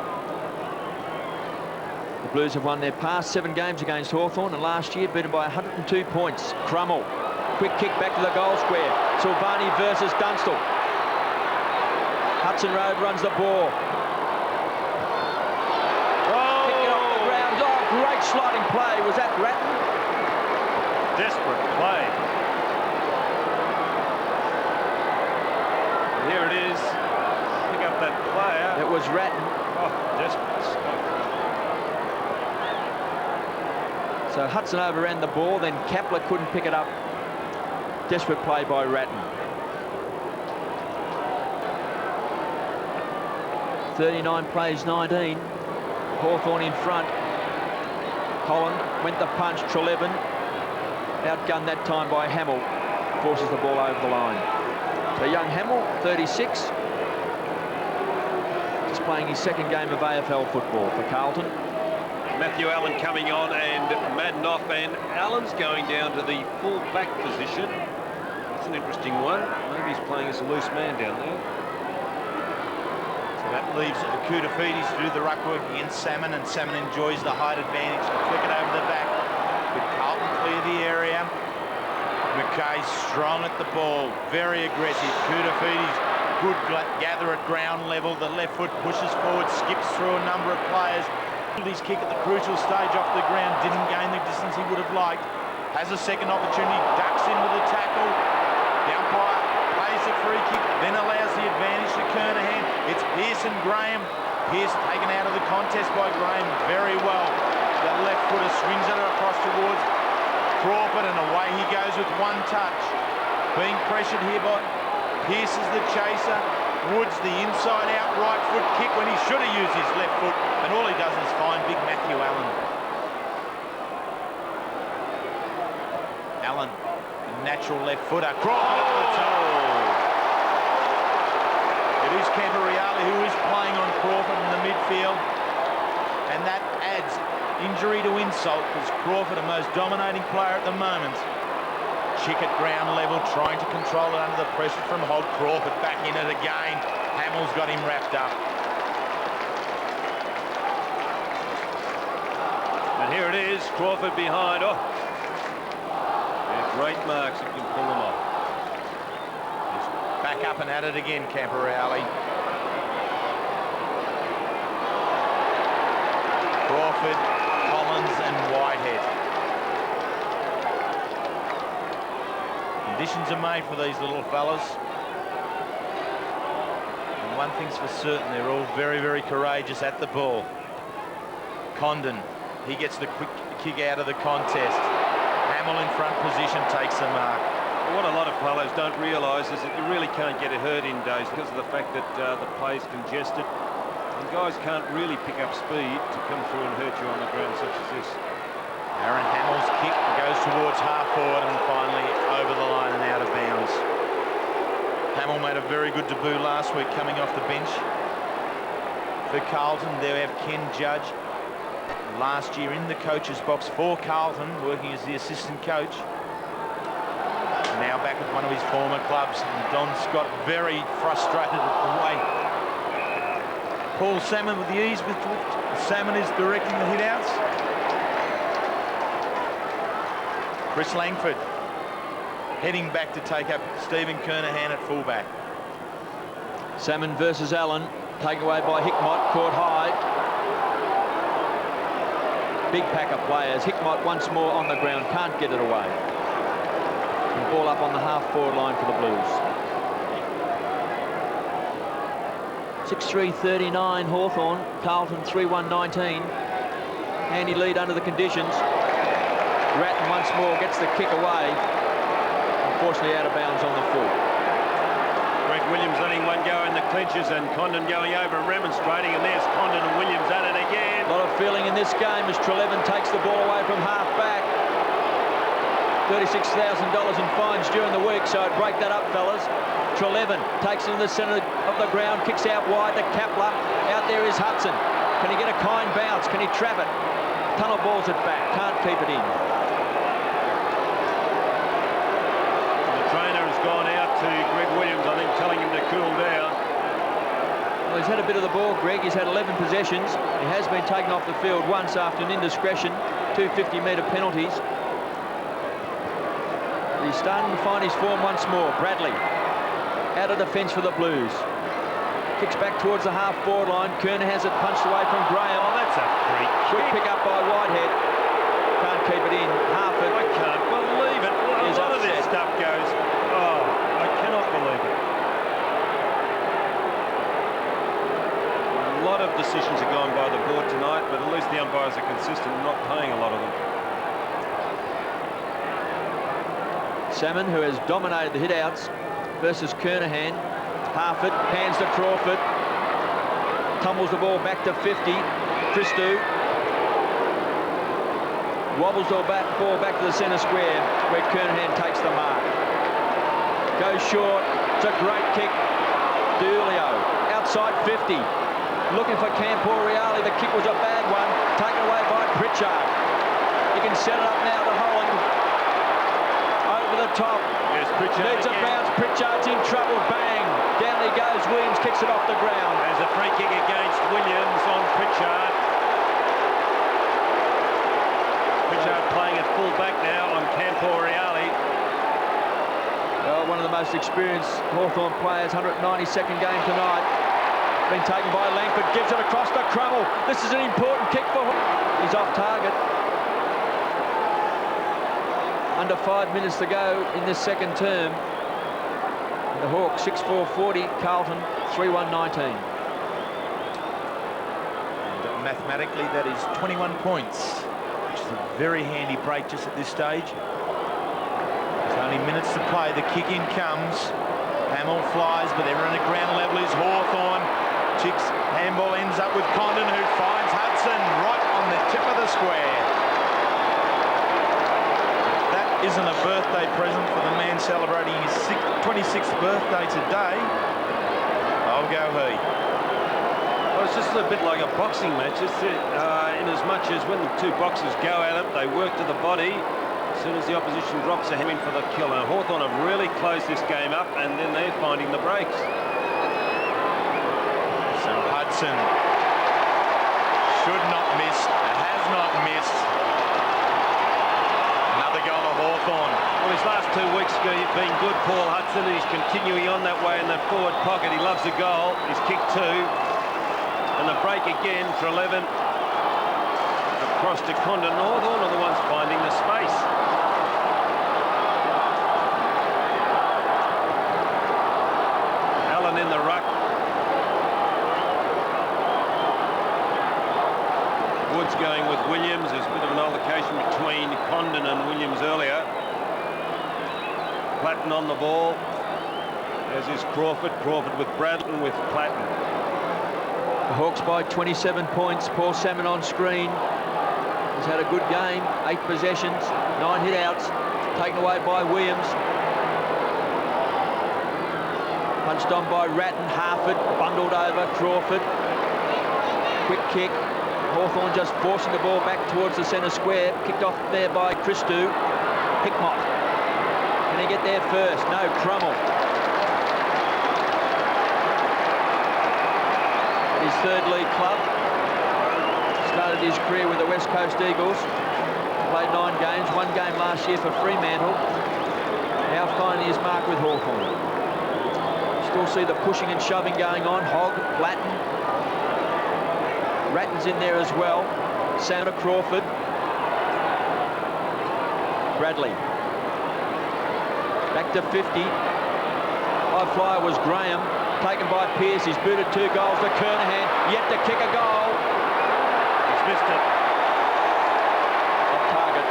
The Blues have won their past 7 games against Hawthorn, and last year beaten by 102 points. Crummell, quick kick back to the goal square. Silvani versus Dunstall. Hudson Road runs the ball. Oh! Kick it off the ground. Oh, great sliding play. Was that Ratton? Desperate play. Here it is. Pick up that player. It was Ratton. Oh, desperate stuff. So Hudson overran the ball, then Kepler couldn't pick it up. Desperate play by Ratton. 39 plays 19. Hawthorn in front. Holland went the punch. Trelevin outgunned that time by Hamill. Forces the ball over the line. So young Hamill, 36. Just playing his second game of AFL football for Carlton. Matthew Allen coming on and Madden off, and Allen's going down to the full back position. That's an interesting one. Maybe he's playing as a loose man down there. So that leaves Koutafidis to do the ruck work against Salmon, and Salmon enjoys the height advantage to flick it over the back. With Carlton clear the area. McKay strong at the ball, very aggressive. Koutafidis, good gather at ground level. The left foot pushes forward, skips through a number of players. His kick at the crucial stage off the ground, didn't gain the distance he would have liked. Has a second opportunity, ducks in with the tackle. The umpire plays the free kick, then allows the advantage to Kernahan. It's Pearce and Graham. Pearce taken out of the contest by Graham very well. That left footer swings it across towards Crawford, and away he goes with one touch. Being pressured here by Pearce is the chaser. Woods, the inside-out right foot kick when he should have used his left foot, and all he does is find big Matthew Allen. Allen, a natural left footer. Crawford at the top. It is Camporiali who is playing on Crawford in the midfield, and that adds injury to insult, because Crawford, the most dominating player at the moment. Chick at ground level, trying to control it under the pressure from Hogg. Crawford back in it again. Hamill's got him wrapped up. And here it is, Crawford behind. Oh, they're great marks if you can pull them off. He's back up and at it again, Camporiali. Crawford, Collins and Whitehead. Conditions are made for these little fellas. And one thing's for certain, they're all very, very courageous at the ball. Condon, he gets the quick kick out of the contest. Hamill in front position takes the mark. What a lot of fellows don't realise is that you really can't get a hurt in days because of the fact that the play's congested. And guys can't really pick up speed to come through and hurt you on the ground such as this. Aaron Hamill's kick goes towards half forward and finally over the line and out of bounds. Hamill made a very good debut last week coming off the bench for Carlton. There we have Ken Judge, last year in the coach's box for Carlton, working as the assistant coach. Now back with one of his former clubs. And Don Scott very frustrated at the way Paul Salmon with the ease with which Salmon is directing the hit-outs. Chris Langford heading back to take up Stephen Kernahan at fullback. Salmon versus Allen, taken away by Hickmott, caught high. Big pack of players. Hickmott once more on the ground, can't get it away. And ball up on the half-forward line for the Blues. 6-3-39 Hawthorn, Carlton 3-1-19. Handy lead under the conditions. Ratton once more gets the kick away. Unfortunately out of bounds on the full. Greg Williams letting one go in the clinches, and Condon going over and remonstrating, and there's Condon and Williams at it again. A lot of feeling in this game as Trelevin takes the ball away from half-back. $36,000 in fines during the week, so I'd break that up, fellas. Trelevin takes it in the centre of the ground, kicks out wide to Kapler. Out there is Hudson. Can he get a kind bounce? Can he trap it? Tunnel balls it back, can't keep it in. The trainer has gone out to Greg Williams, I think, telling him to cool down. Well, he's had a bit of the ball, Greg. He's had 11 possessions. He has been taken off the field once after an indiscretion, 2 50-metre penalties. He's starting to find his form once more. Bradley out of defence for the Blues. Kicks back towards the half-forward line. Kerner has it punched away from Graham. Oh, that's a freak. Good pick up by Whitehead. Can't keep it in. Harford. I can't believe it. A lot of this stuff goes. Oh, I cannot believe it. A lot of decisions are gone by the board tonight, but at least the umpires are consistent in not paying a lot of them. Salmon, who has dominated the hit-outs, versus Kernahan. Harford hands to Crawford. Tumbles the ball back to 50. Christou wobbles the ball back to the centre square, where Kernahan takes the mark. Goes short. It's a great kick. D'Ulio outside 50. Looking for Camporeale. The kick was a bad one. Taken away by Pritchard. He can set it up now to Holland. Over the top. Yes, Pritchard needs a again. bounce. Pritchard's in trouble. Bang. Down he goes. Williams kicks it off the ground. There's a free kick against Williams on Pritchard. Pritchard playing at full back now on Camporeale. Well, one of the most experienced Hawthorn players, 192nd game tonight. Been taken by Langford, gives it across to Crummell. This is an important kick for him. He's off target. Under 5 minutes to go in this second term. The Hawks 6-4-40, Carlton 3-1-19. Mathematically, that is 21 points, which is a very handy break just at this stage. There's only minutes to play. The kick in comes. Hamill flies, but everyone at ground level is Hawthorn. Chicks handball ends up with Condon, who finds Hudson right on the tip of the square. That isn't a birthday present for the man celebrating his 26th birthday today. I'll go he. Well, it's just a bit like a boxing match. It's in as much as when the two boxers go at it, they work to the body. As soon as the opposition drops a hand in for the kill. Now, Hawthorn have really closed this game up, and then they're finding the breaks. So Hudson should not miss, has not missed. Another goal of Hawthorn. Well, his last 2 weeks have been good, Paul Hudson. He's continuing on that way in the forward pocket. He loves the goal. He's kicked 2. And the break again for 11. Across to Condon. Hawthorn are the ones finding the space. Allen in the ruck. Woods going with Williams. There's a bit of an altercation between Condon and Williams earlier. Platten on the ball, as is Crawford. Crawford with Bradley with Platten. The Hawks by 27 points. Paul Salmon on screen. He's had a good game. 8 possessions, 9 hit-outs. Taken away by Williams. Punched on by Ratton. Harford bundled over Crawford. Quick kick. Hawthorn just forcing the ball back towards the centre square. Kicked off there by Christou. Hickmott. Can he get there first? No, Crummell. His third league club. Started his career with the West Coast Eagles. played 9 games, 1 game last year for Fremantle. How finely is Mark with Hawthorn? Still see the pushing and shoving going on. Hogg, Latin. Ratton's in there as well. Santa Crawford. Bradley. Back to 50. High flyer was Graham. Taken by Pearce. He's booted 2 goals to Kernahan. Yet to kick a goal. He's missed it. Off target.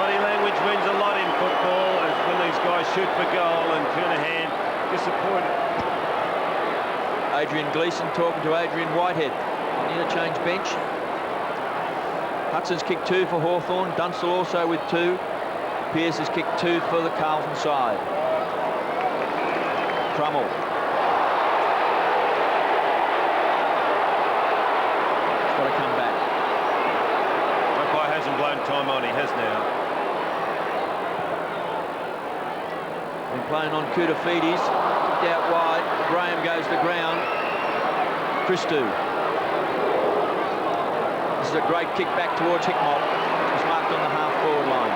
Body language means a lot in football, as when these guys shoot for goal, and Kernahan disappointed. Adrian Gleeson talking to Adrian Whitehead on the interchange bench. Hudson's kicked 2 for Hawthorn. Dunstall also with 2. Pearce has kicked 2 for the Carlton side. Crummell. He's got to come back. Umpire hasn't blown time on, he has now. Been playing on Koutafidis. Kicked out wide. Graham goes to ground. Christou. This is a great kick back towards Hickmott. He's marked on the half-forward line.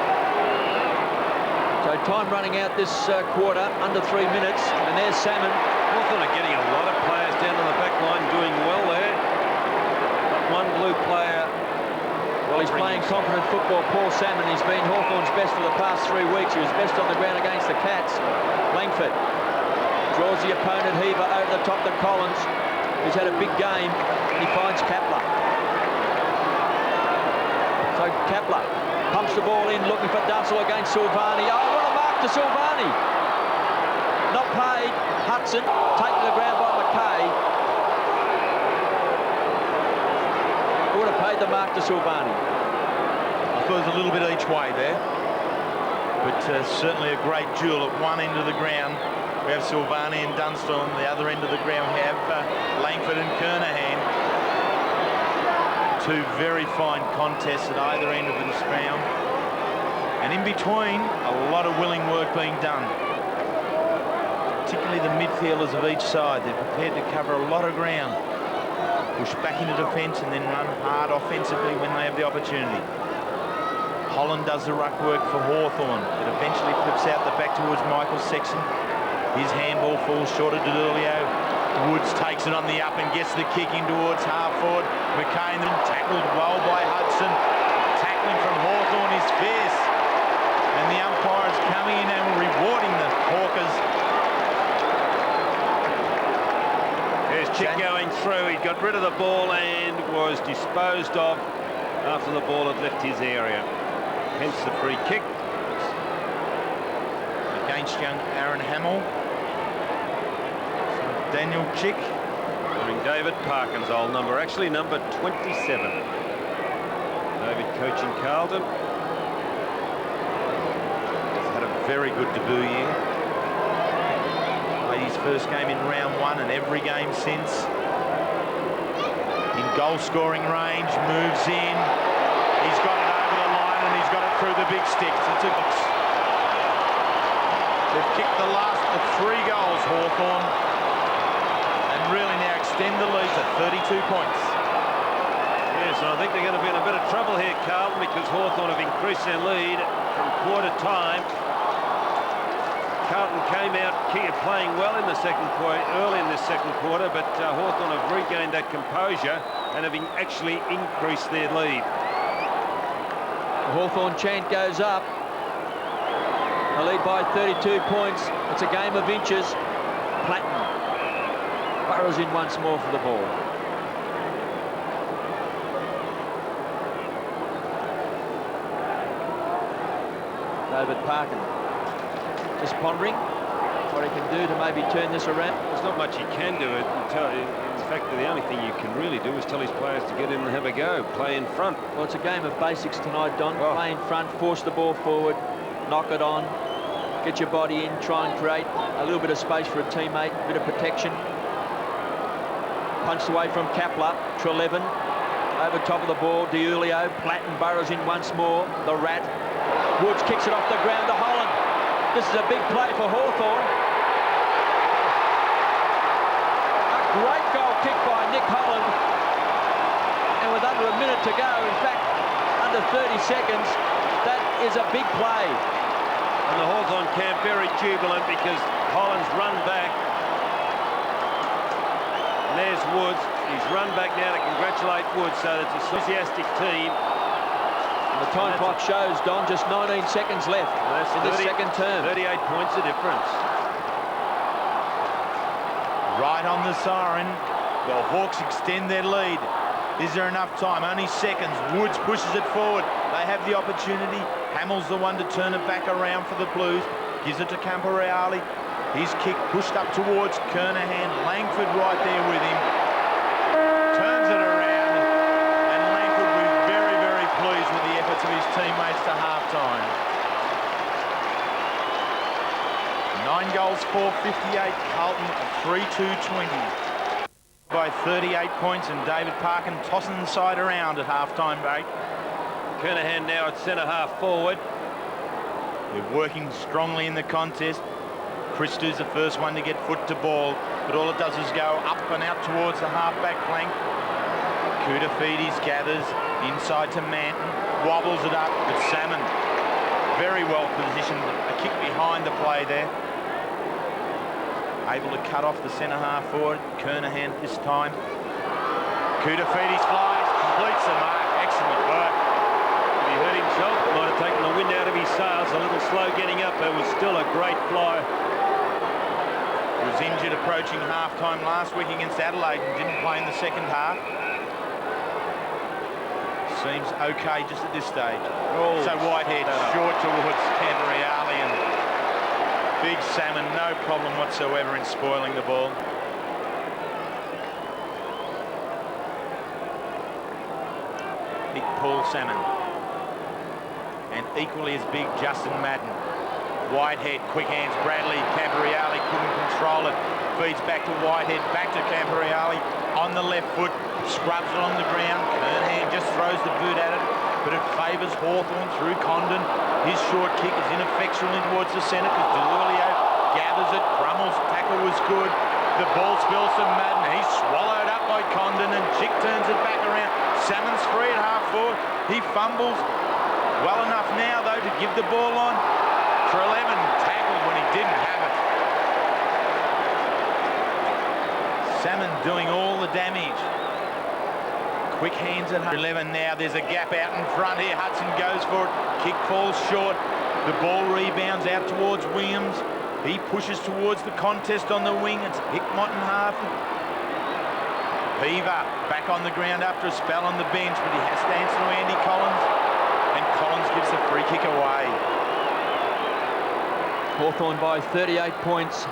So time running out this quarter, under 3 minutes, and there's Salmon. Hawthorn are getting a lot of players down on the back line doing well there. But one blue player. Well, he's playing confident football. Paul Salmon, he's been Hawthorn's best for the past 3 weeks. He was best on the ground against the Cats. Langford draws the opponent Heaver over the top to Collins. He's had a big game. He finds Kapler. So Kapler pumps the ball in, looking for Dunstall against Silvani. Oh, what a mark to Silvani. Not paid. Hudson taken to the ground by McKay. Would have paid the mark to Silvani. I thought it was a little bit each way there, but certainly a great duel at one end of the ground. We have Silvani and Dunstall. On the other end of the ground we have Langford and Kernahan. 2 very fine contests at either end of this ground, and in between a lot of willing work being done, particularly the midfielders of each side. They're prepared to cover a lot of ground, push back into defence and then run hard offensively when they have the opportunity. Holland does the ruck work for Hawthorn. It eventually flips out the back towards Michael Sexton. His handball falls short of D'Urlio. Woods takes it on the up and gets the kick in towards half forward. McCain then tackled well by Hudson. Tackling from Hawthorn is fierce. And the umpire is coming in and rewarding the Hawkers. There's Chick going through. He got rid of the ball and was disposed of after the ball had left his area. Hence the free kick. Against young Aaron Hamill. Daniel Chick. Wearing David Parkin's old number, actually number 27. David coaching Carlton. He's had a very good debut year. Played his first game in round 1 and every game since. In goal scoring range, moves in. He's got it over the line and he's got it through the big sticks. It's a box. They've kicked the last of 3 goals, Hawthorn. Really now extend the lead to 32 points. Yes, and I think they're going to be in a bit of trouble here, Carlton, because Hawthorn have increased their lead from quarter time. Carlton came out playing well in the second quarter, early in this second quarter, but Hawthorn have regained that composure and have actually increased their lead. The Hawthorn chant goes up. The lead by 32 points. It's a game of inches. Platten burrows in once more for the ball. David Parkin just pondering what he can do to maybe turn this around. There's not much he can do. In fact, the only thing you can really do is tell his players to get in and have a go, play in front. Well, it's a game of basics tonight, Don. Play in front, force the ball forward, knock it on, get your body in, try and create a little bit of space for a teammate, a bit of protection. Punched away from Kapler, Treleaven, over top of the ball, D'Urlio, Platten burrows in once more, the Rat. Woods kicks it off the ground to Holland. This is a big play for Hawthorn. A great goal kick by Nick Holland. And with under a minute to go, in fact, under 30 seconds. That is a big play. And the Hawthorn camp very jubilant because Collins run back. And there's Woods. He's run back now to congratulate Woods, so it's a enthusiastic team. And the time clock shows, Don, just 19 seconds left in the second term. 38 points of difference. Right on the siren. The Hawks extend their lead. Is there enough time? Only seconds. Woods pushes it forward. They have the opportunity. Hamill's the one to turn it back around for the Blues. Gives it to Camporeale. His kick pushed up towards Kernahan. Langford right there with him. Turns it around. And Langford will be very, very pleased with the efforts of his teammates to half-time. 9 goals, 458. Carlton 3-2-20. By 38 points, and David Parkin tossing the side around at half-time break. Kernahan now at centre-half forward. They're working strongly in the contest. Christou's the first one to get foot to ball, but all it does is go up and out towards the half-back flank. Koutafidis gathers inside to Manton, wobbles it up, but Salmon very well positioned. A kick behind the play there. Able to cut off the centre-half forward. Kernahan this time. Koutafidis flies, completes the mark. Excellent work. He hurt himself, might have taken the wind out of his sails. A little slow getting up, but it was still a great fly. He was injured approaching half-time last week against Adelaide and didn't play in the second half. Seems okay just at this stage. Oh, so Whitehead short towards Camporeale, and Big Salmon, no problem whatsoever in spoiling the ball. Big Paul Salmon. And equally as big Justin Madden. Whitehead, quick hands, Bradley, Camporeale couldn't control it. Feeds back to Whitehead, back to Camporeale on the left foot, scrubs it on the ground. Kernahan just throws the boot at it, but it favours Hawthorn through Condon. His short kick is ineffectual in towards the centre because Delulio gathers it. Crummel's tackle was good. The ball spills to Madden. He's swallowed up by Condon, and Chick turns it back around. Salmon's free at half forward. He fumbles. Well enough now, though, to give the ball on. Treleaven tackled when he didn't have it. Salmon doing all the damage. Quick hands at 11 now. There's a gap out in front here. Hudson goes for it. Kick falls short. The ball rebounds out towards Williams. He pushes towards the contest on the wing. It's Hickmott and Harford. Beaver back on the ground after a spell on the bench, but he has to answer to Andy Collins. And Collins gives the free kick away. Hawthorn by 38 points.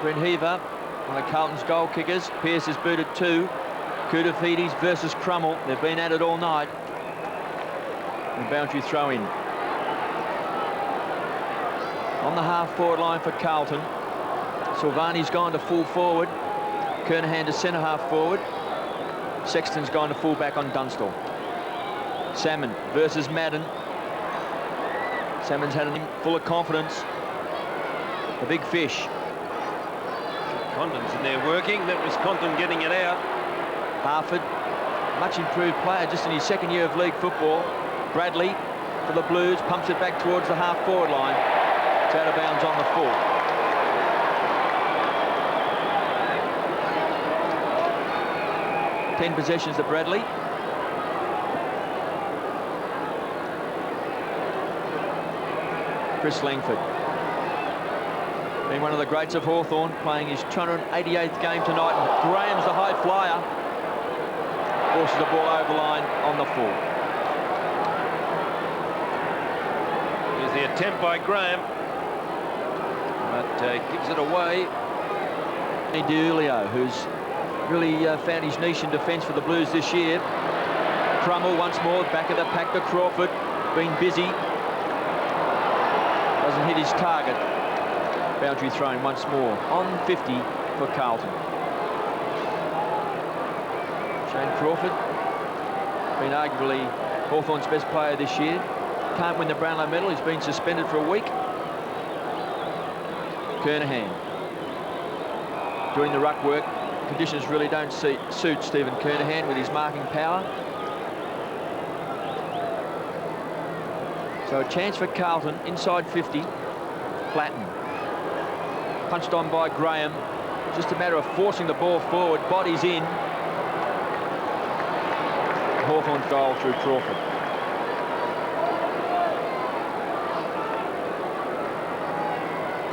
Brent Heaver, one of Carlton's goal kickers. Pearce is booted 2. Koutafidis versus Crummell. They've been at it all night. And boundary throw in. On the half-forward line for Carlton. Silvani's gone to full forward. Kernahan to centre-half forward. Sexton's gone to full-back on Dunstall. Salmon versus Madden. Salmon's had him full of confidence. The big fish. Condon's in there working. That was Condon getting it out. Harford, much improved player just in his second year of league football. Bradley for the Blues, pumps it back towards the half-forward line. It's out of bounds on the full. Ten possessions to Bradley. Chris Langford. Being one of the greats of Hawthorn, playing his 288th game tonight. And Graham's the high flyer. Forces the ball over the line on the full. Here's the attempt by Graham. But gives it away. Delulio, who's really found his niche in defence for the Blues this year. Crummell once more, back of the pack to Crawford. Been busy. Doesn't hit his target. Boundary thrown once more. On 50 for Carlton. Shane Crawford, been arguably Hawthorn's best player this year. Can't win the Brownlow medal. He's been suspended for a week. Kernahan doing the ruck work. Conditions really don't suit Stephen Kernahan with his marking power. So a chance for Carlton, inside 50. Flatten. Punched on by Graham. Just a matter of forcing the ball forward. Bodies in. Hawthorn's goal through Crawford.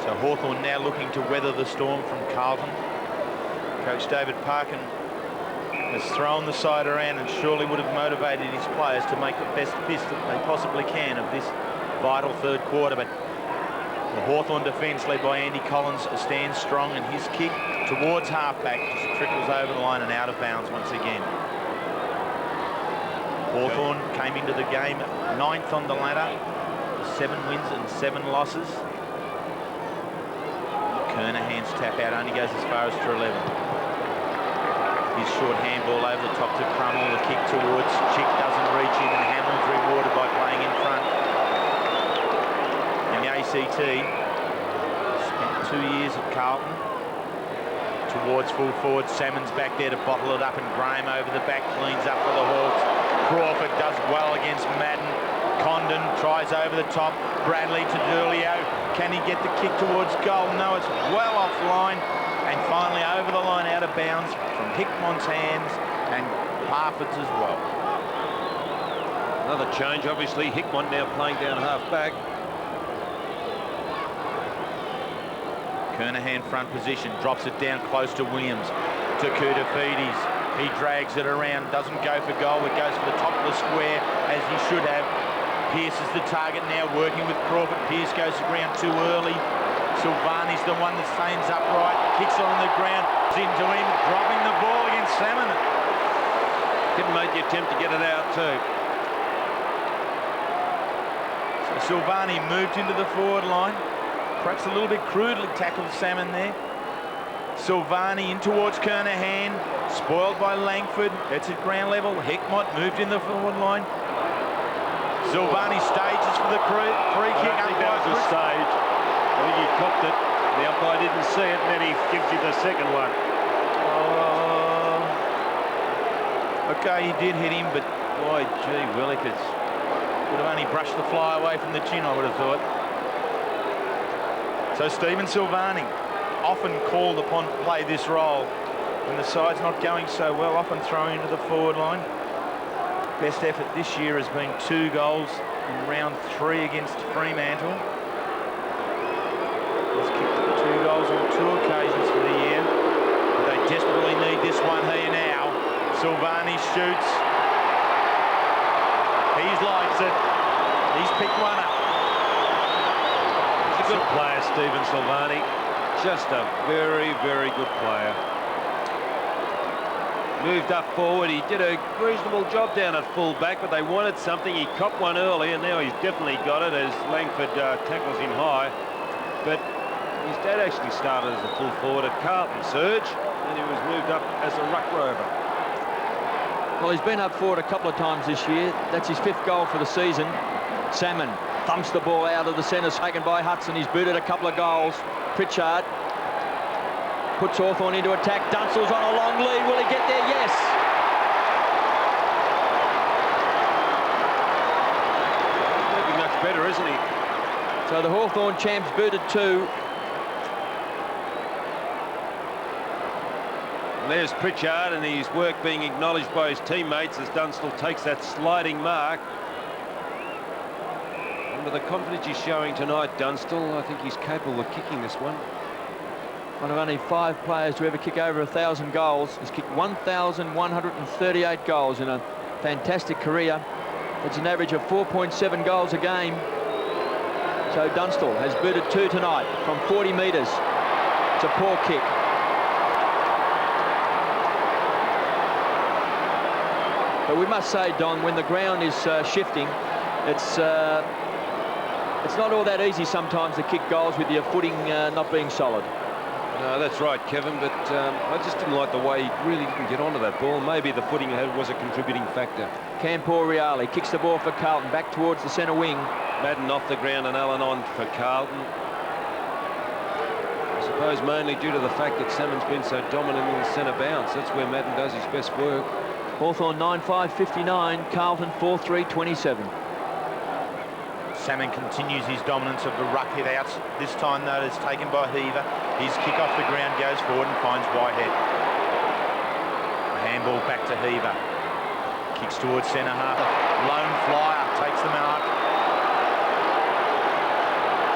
So Hawthorn now looking to weather the storm from Carlton. Coach David Parkin has thrown the side around and surely would have motivated his players to make the best fist that they possibly can of this vital third quarter. But the Hawthorn defence, led by Andy Collins, stands strong, and his kick towards halfback just trickles over the line and out of bounds once again. Hawthorn came into the game 9th on the ladder, 7 wins and 7 losses. Kernahan's tap out only goes as far as to 11. His short handball over the top to Crummell. The kick towards Chick doesn't reach in, and Hamlin's rewarded by playing in front. And the ACT spent 2 years at Carlton. Towards full forward, Salmon's back there to bottle it up, and Graham over the back cleans up for the Hawks. Crawford does well against Madden. Condon tries over the top. Bradley to D'Urlio. Can he get the kick towards goal? No, it's well offline. And finally over the line, out of bounds from Hickmont's hands and Harford's as well. Another change, obviously. Hickmont now playing down half back. Kernahan front position, drops it down close to Williams. To Koutafidis. He drags it around, doesn't go for goal. It goes for the top of the square, as he should have. Pearce is the target now, working with Crawford. Pearce goes to ground too early. Silvani's the one that stands upright, kicks on the ground, into him, dropping the ball against Salmon. Didn't make the attempt to get it out too. So Silvani moved into the forward line. Perhaps a little bit crudely tackled Salmon there. Silvani in towards Kernahan, spoiled by Langford. It's at ground level. Hickmott moved in the forward line. Silvani stages for the free kick. I think that was a stage. I think he copped it. The umpire didn't see it, and then he gives you the second one. Okay, he did hit him, but boy, gee, Willikers would have only brushed the fly away from the chin, I would have thought. So Stephen Silvani, often called upon to play this role when the side's not going so well, often thrown into the forward line. Best effort this year has been 2 goals in round 3 against Fremantle. He's kicked 2 goals on 2 occasions for the year. But they desperately need this one here now. Silvani shoots. He likes it. He's picked one up. He's a good player, Stephen Silvani. Just a very, very good player. Moved up forward. He did a reasonable job down at full back, but they wanted something. He copped one early, and now he's definitely got it as Langford tackles him high. But his dad actually started as a full forward at Carlton, Serge, and he was moved up as a ruck rover. Well, he's been up forward a couple of times this year. That's his 5th goal for the season. Salmon thumps the ball out of the centre, taken by Hudson. He's booted a couple of goals. Pritchard puts Hawthorn into attack. Dunstall's on a long lead. Will he get there? Yes. He's looking much better, isn't he? So the Hawthorn champs booted 2. And there's Pritchard, and his work being acknowledged by his teammates as Dunstall takes that sliding mark. And with the confidence he's showing tonight, Dunstall, I think he's capable of kicking this one. One of only 5 players to ever kick over 1,000 goals. He's kicked 1,138 goals in a fantastic career. It's an average of 4.7 goals a game. So Dunstall has booted 2 tonight from 40 metres. It's a poor kick. But we must say, Don, when the ground is shifting, it's not all that easy sometimes to kick goals with your footing not being solid. No, that's right, Kevin, but I just didn't like the way he really didn't get onto that ball. Maybe the footing was a contributing factor. Camporiale kicks the ball for Carlton, back towards the centre wing. Madden off the ground and Allen on for Carlton. I suppose mainly due to the fact that Salmon's been so dominant in the centre bounce. That's where Madden does his best work. Hawthorn 9-5-59, Carlton 4-3-27. Salmon continues his dominance of the ruck hit outs. This time, though, it's taken by Heaver. His kick off the ground goes forward and finds Whitehead. A handball back to Heaver. Kicks towards centre half. Lone flyer takes the mark.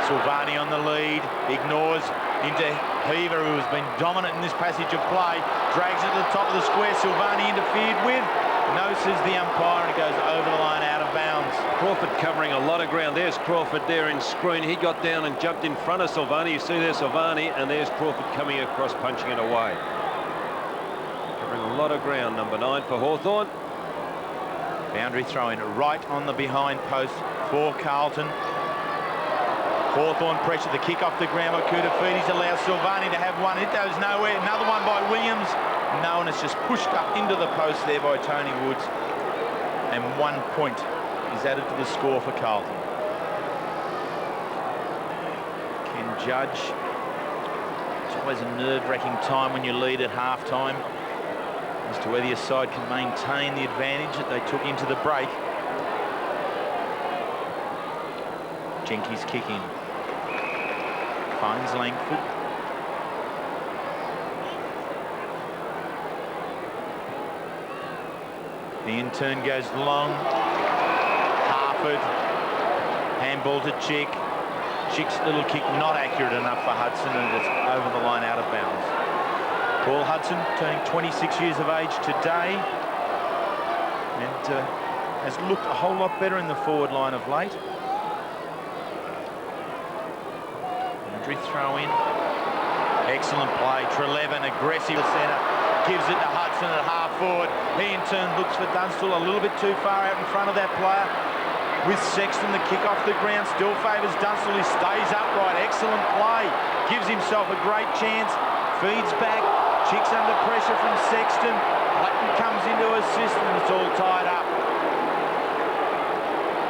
Silvani on the lead. Ignores into Heaver, who has been dominant in this passage of play. Drags it to the top of the square. Silvani interfered with. No, says the umpire, and it goes over the line out of bounds. Crawford covering a lot of ground. There's Crawford there in screen. He got down and jumped in front of Silvani. You see there's Silvani, and there's Crawford coming across, punching it away. Covering a lot of ground, number 9 for Hawthorn. Boundary throw in right on the behind post for Carlton. Hawthorn pressure, the kick off the ground by Koutafidis allows Silvani to have one. It goes nowhere. Another one by Williams. No, and it's just pushed up into the post there by Tony Woods. And 1 point is added to the score for Carlton. Ken Judge. It's always a nerve-wracking time when you lead at half-time as to whether your side can maintain the advantage that they took into the break. Jenkins kick in. Finds Langford. The in-turn goes long. Harford. Handball to Chick. Chick's little kick not accurate enough for Hudson, and it's over the line out of bounds. Paul Hudson turning 26 years of age today, and has looked a whole lot better in the forward line of late. Throw in. Excellent play. Trelevin, aggressive centre, gives it to Hudson at half forward. He in turn looks for Dunstall a little bit too far out in front of that player. With Sexton, the kick off the ground still favours Dunstall. He stays upright. Excellent play. Gives himself a great chance. Feeds back. Chicks under pressure from Sexton. Clayton comes into assist, and it's all tied up.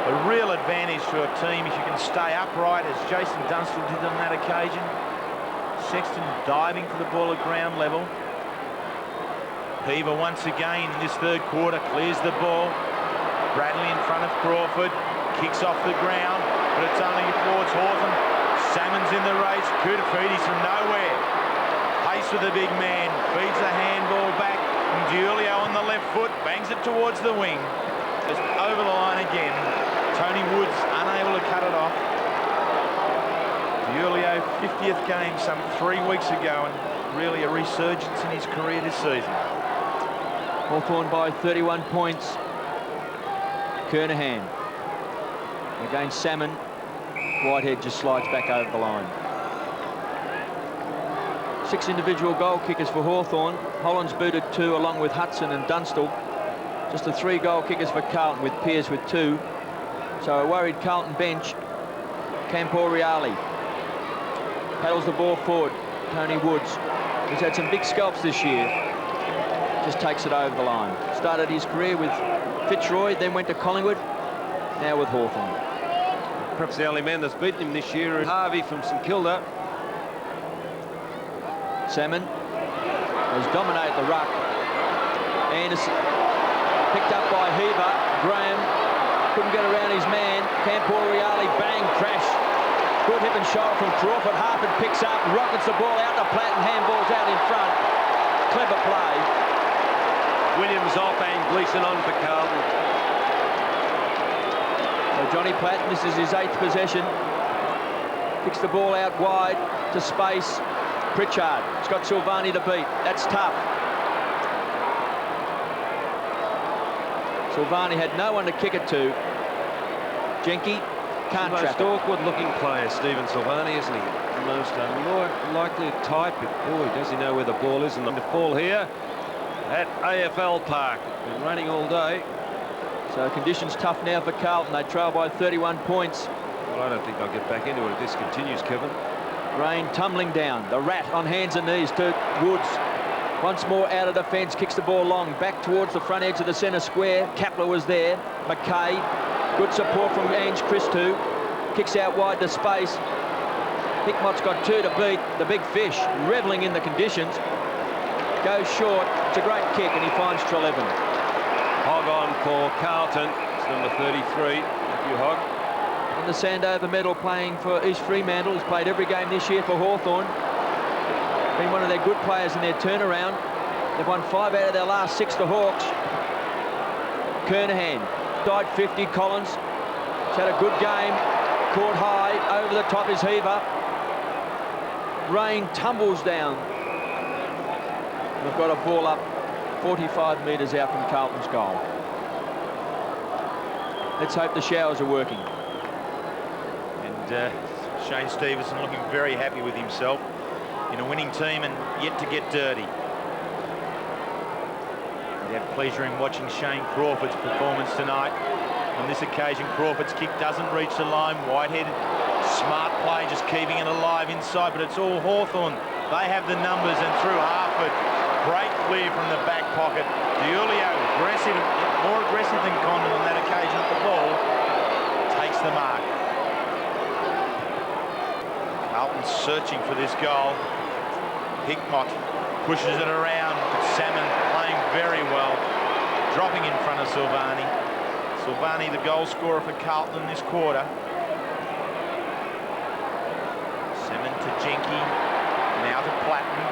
A real advantage to a team if you can stay upright, as Jason Dunstall did on that occasion. Sexton diving for the ball at ground level. Heaver once again in this third quarter clears the ball. Bradley in front of Crawford. Kicks off the ground, but it's only towards Hawthorn. Salmon's in the race. Koutafidis from nowhere. Pace with the big man. Feeds the handball back. And Giulio on the left foot. Bangs it towards the wing. Just over the line again. Tony Woods unable to cut it off. Giulio, 50th game some 3 weeks ago, and really a resurgence in his career this season. Hawthorn by 31 points. Kernahan against Salmon. Whitehead just slides back over the line. 6 individual goal kickers for Hawthorn. Holland's booted 2 along with Hudson and Dunstall. Just the 3 goal kickers for Carlton, with Pearce with 2. So a worried Carlton bench. Camporiali paddles the ball forward. Tony Woods, who's had some big scalps this year, just takes it over the line. Started his career with Fitzroy, then went to Collingwood, now with Hawthorn. Perhaps the only man that's beaten him this year is Harvey from St Kilda. Salmon has dominated the ruck. Anderson picked up by Heaver. Graham couldn't get around his man. Camporiali, bang, crash. Good hip and shoulder from Crawford. Harford picks up, rockets the ball out to Platt, and handballs out in front. Clever play. Williams off and Gleeson on for Carlton. So Johnny Platt misses his 8th possession. Kicks the ball out wide to space. Pritchard has got Silvani to beat. That's tough. Silvani had no one to kick it to. Jenke can't trap it. Most awkward-looking player, Stephen Silvani, isn't he? The most unlikely type. Boy, does he know where the ball is. And the ball here at AFL Park. Been running all day. So conditions tough now for Carlton. They trail by 31 points. Well, I don't think they'll get back into it if this continues, Kevin. Rain tumbling down. The Rat on hands and knees to Woods. Once more out of defence, kicks the ball long, back towards the front edge of the centre square. Kapler was there. McKay, good support from Ange Christou. Kicks out wide to space. Hickmott's got 2 to beat. The big fish, revelling in the conditions. Goes short. It's a great kick, and he finds Trelevin. Hogg on for Carlton. It's number 33. Thank you, Hogg. in the Sandover medal playing for East Fremantle. He's played every game this year for Hawthorn. Been one of their good players in their turnaround. They've won 5 out of their last 6, the Hawks. Kernahan died 50. Collins has had a good game. Caught high. Over the top is Heaver. Rain tumbles down. We've got a ball up 45 metres out from Carlton's goal. Let's hope the showers are working. And Shane Stevenson looking very happy with himself in a winning team and yet to get dirty. We had pleasure in watching Shane Crawford's performance tonight. On this occasion, Crawford's kick doesn't reach the line. Whitehead, smart play, just keeping it alive inside, but it's all Hawthorn. They have the numbers, and through Harford, great clear from the back pocket. Diulio, aggressive, more aggressive than Condon on that occasion at the ball, takes the mark. Carlton searching for this goal. Hickmott pushes it around, but Salmon playing very well, dropping in front of Silvani. Silvani, the goal scorer for Carlton in this quarter. Salmon to Jenke, now to Platten.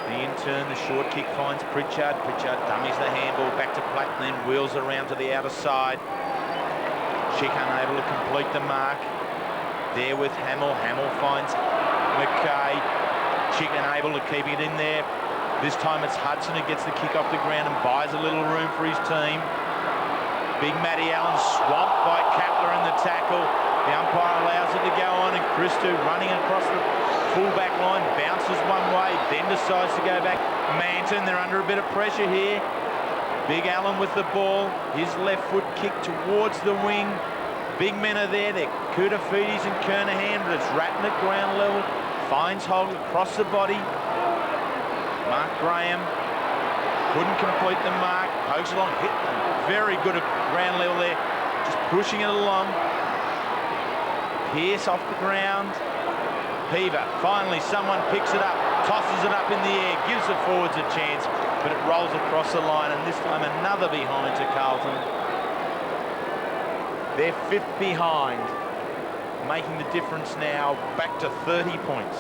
In turn, the short kick finds Pritchard. Pritchard dummies the handball back to Platten, then wheels around to the outer side. Chick unable to complete the mark. There with Hamill. Hamill finds McKay. Chick unable to keep it in there. This time it's Hudson who gets the kick off the ground and buys a little room for his team. Big Matty Allen swamped by Kapler in the tackle. The umpire allows it to go on, and Christou running across the full-back line, bounces one way, then decides to go back. Manton, they're under a bit of pressure here. Big Allen with the ball, his left foot kicked towards the wing. Big men are there, they're Koutafidis and Kernahan, but it's Ratton at ground level. Finds Holt across the body. Mark Graham couldn't complete the mark, pokes along, hit them. Very good at ground level there, just pushing it along. Pearce off the ground. Heaver, finally someone picks it up, tosses it up in the air, gives the forwards a chance, but it rolls across the line, and this time another behind to Carlton. They're 5th behind, making the difference now back to 30 points.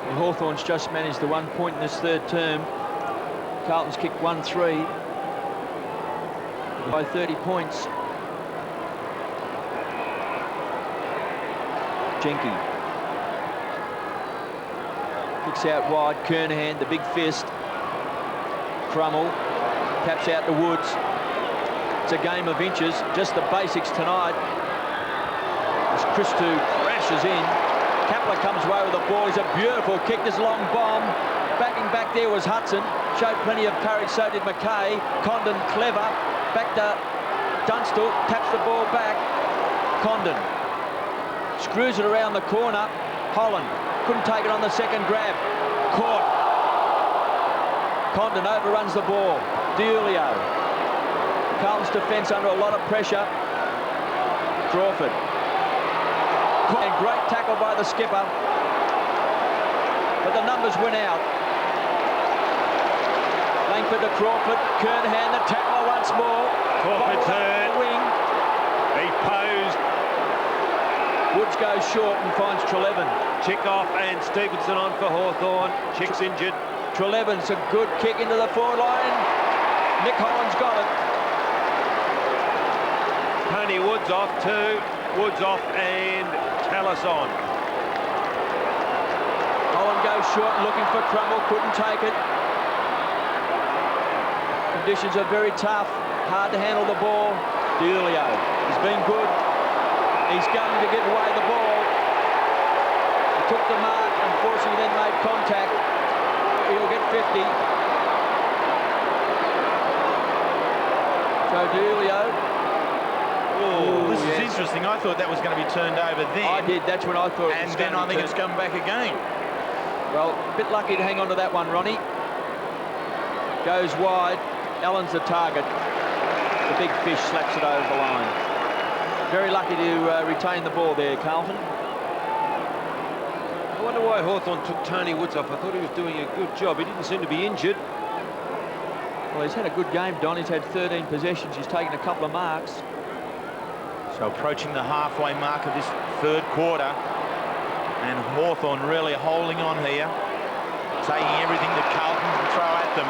Well, Hawthorn's just managed the 1 point in this third term. Carlton's kicked 1-3 by 30 points. Jenke kicks out wide. Kernahan, the big fist. Crummel taps out to Woods. It's a game of inches, just the basics tonight. As Christou crashes in, Kapler comes away with the ball. He's a beautiful kick, this long bomb. Backing back there was Hudson, showed plenty of courage, so did McKay. Condon clever, back to Dunstall, taps the ball back. Condon screws it around the corner. Holland couldn't take it on the second grab. Caught. Condon overruns the ball. Diulio. Carlton's defence under a lot of pressure. Crawford. And great tackle by the skipper. But the numbers went out. Langford to Crawford. Kernahan, the tackler once more. Crawford turned. Wing. He posed. Woods goes short and finds Trelevin. Chick off and Stevenson on for Hawthorn. Chick's injured. Trelevin's a good kick into the forward line. Nick Holland's got it. Tony Woods off too. Woods off and Tallis on. Holland goes short, looking for Crummel, couldn't take it. Conditions are very tough, hard to handle the ball. Diulio, he's been good. He's going to give away the ball. He took the mark, unfortunately then made contact. He'll get 50. So Diulio. Oh, this is interesting. I thought that was going to be turned over then. I did, that's when I thought it was and then I think it's come back again. Well, a bit lucky to hang on to that one, Ronnie. Goes wide. Allen's the target. The big fish slaps it over the line. Very lucky to retain the ball there, Carlton. I wonder why Hawthorn took Tony Woods off. I thought he was doing a good job. He didn't seem to be injured. Well, he's had a good game, Don. He's had 13 possessions. He's taken a couple of marks. So approaching the halfway mark of this third quarter, and Hawthorn really holding on here, taking everything that Carlton can throw at them.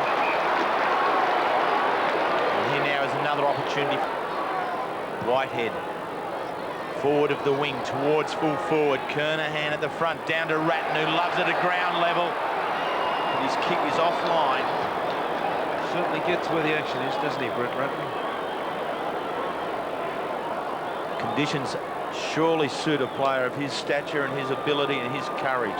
And here now is another opportunity. Whitehead, forward of the wing, towards full forward. Kernahan at the front, down to Ratton, who loves it at ground level. But his kick is offline. Certainly gets where the action is, doesn't he, Brett Ratton? Conditions surely suit a player of his stature and his ability and his courage.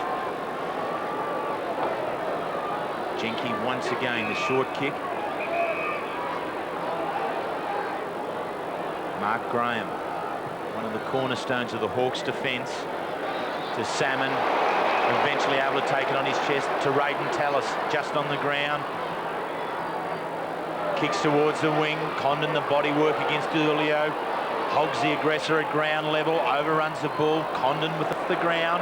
Jenke once again, the short kick. Mark Graham, one of the cornerstones of the Hawks' defence, to Salmon, eventually able to take it on his chest to Raiden Tallis, just on the ground. Kicks towards the wing. Condon, the body work against Julio. Hogs the aggressor at ground level, overruns the ball. Condon with the ground.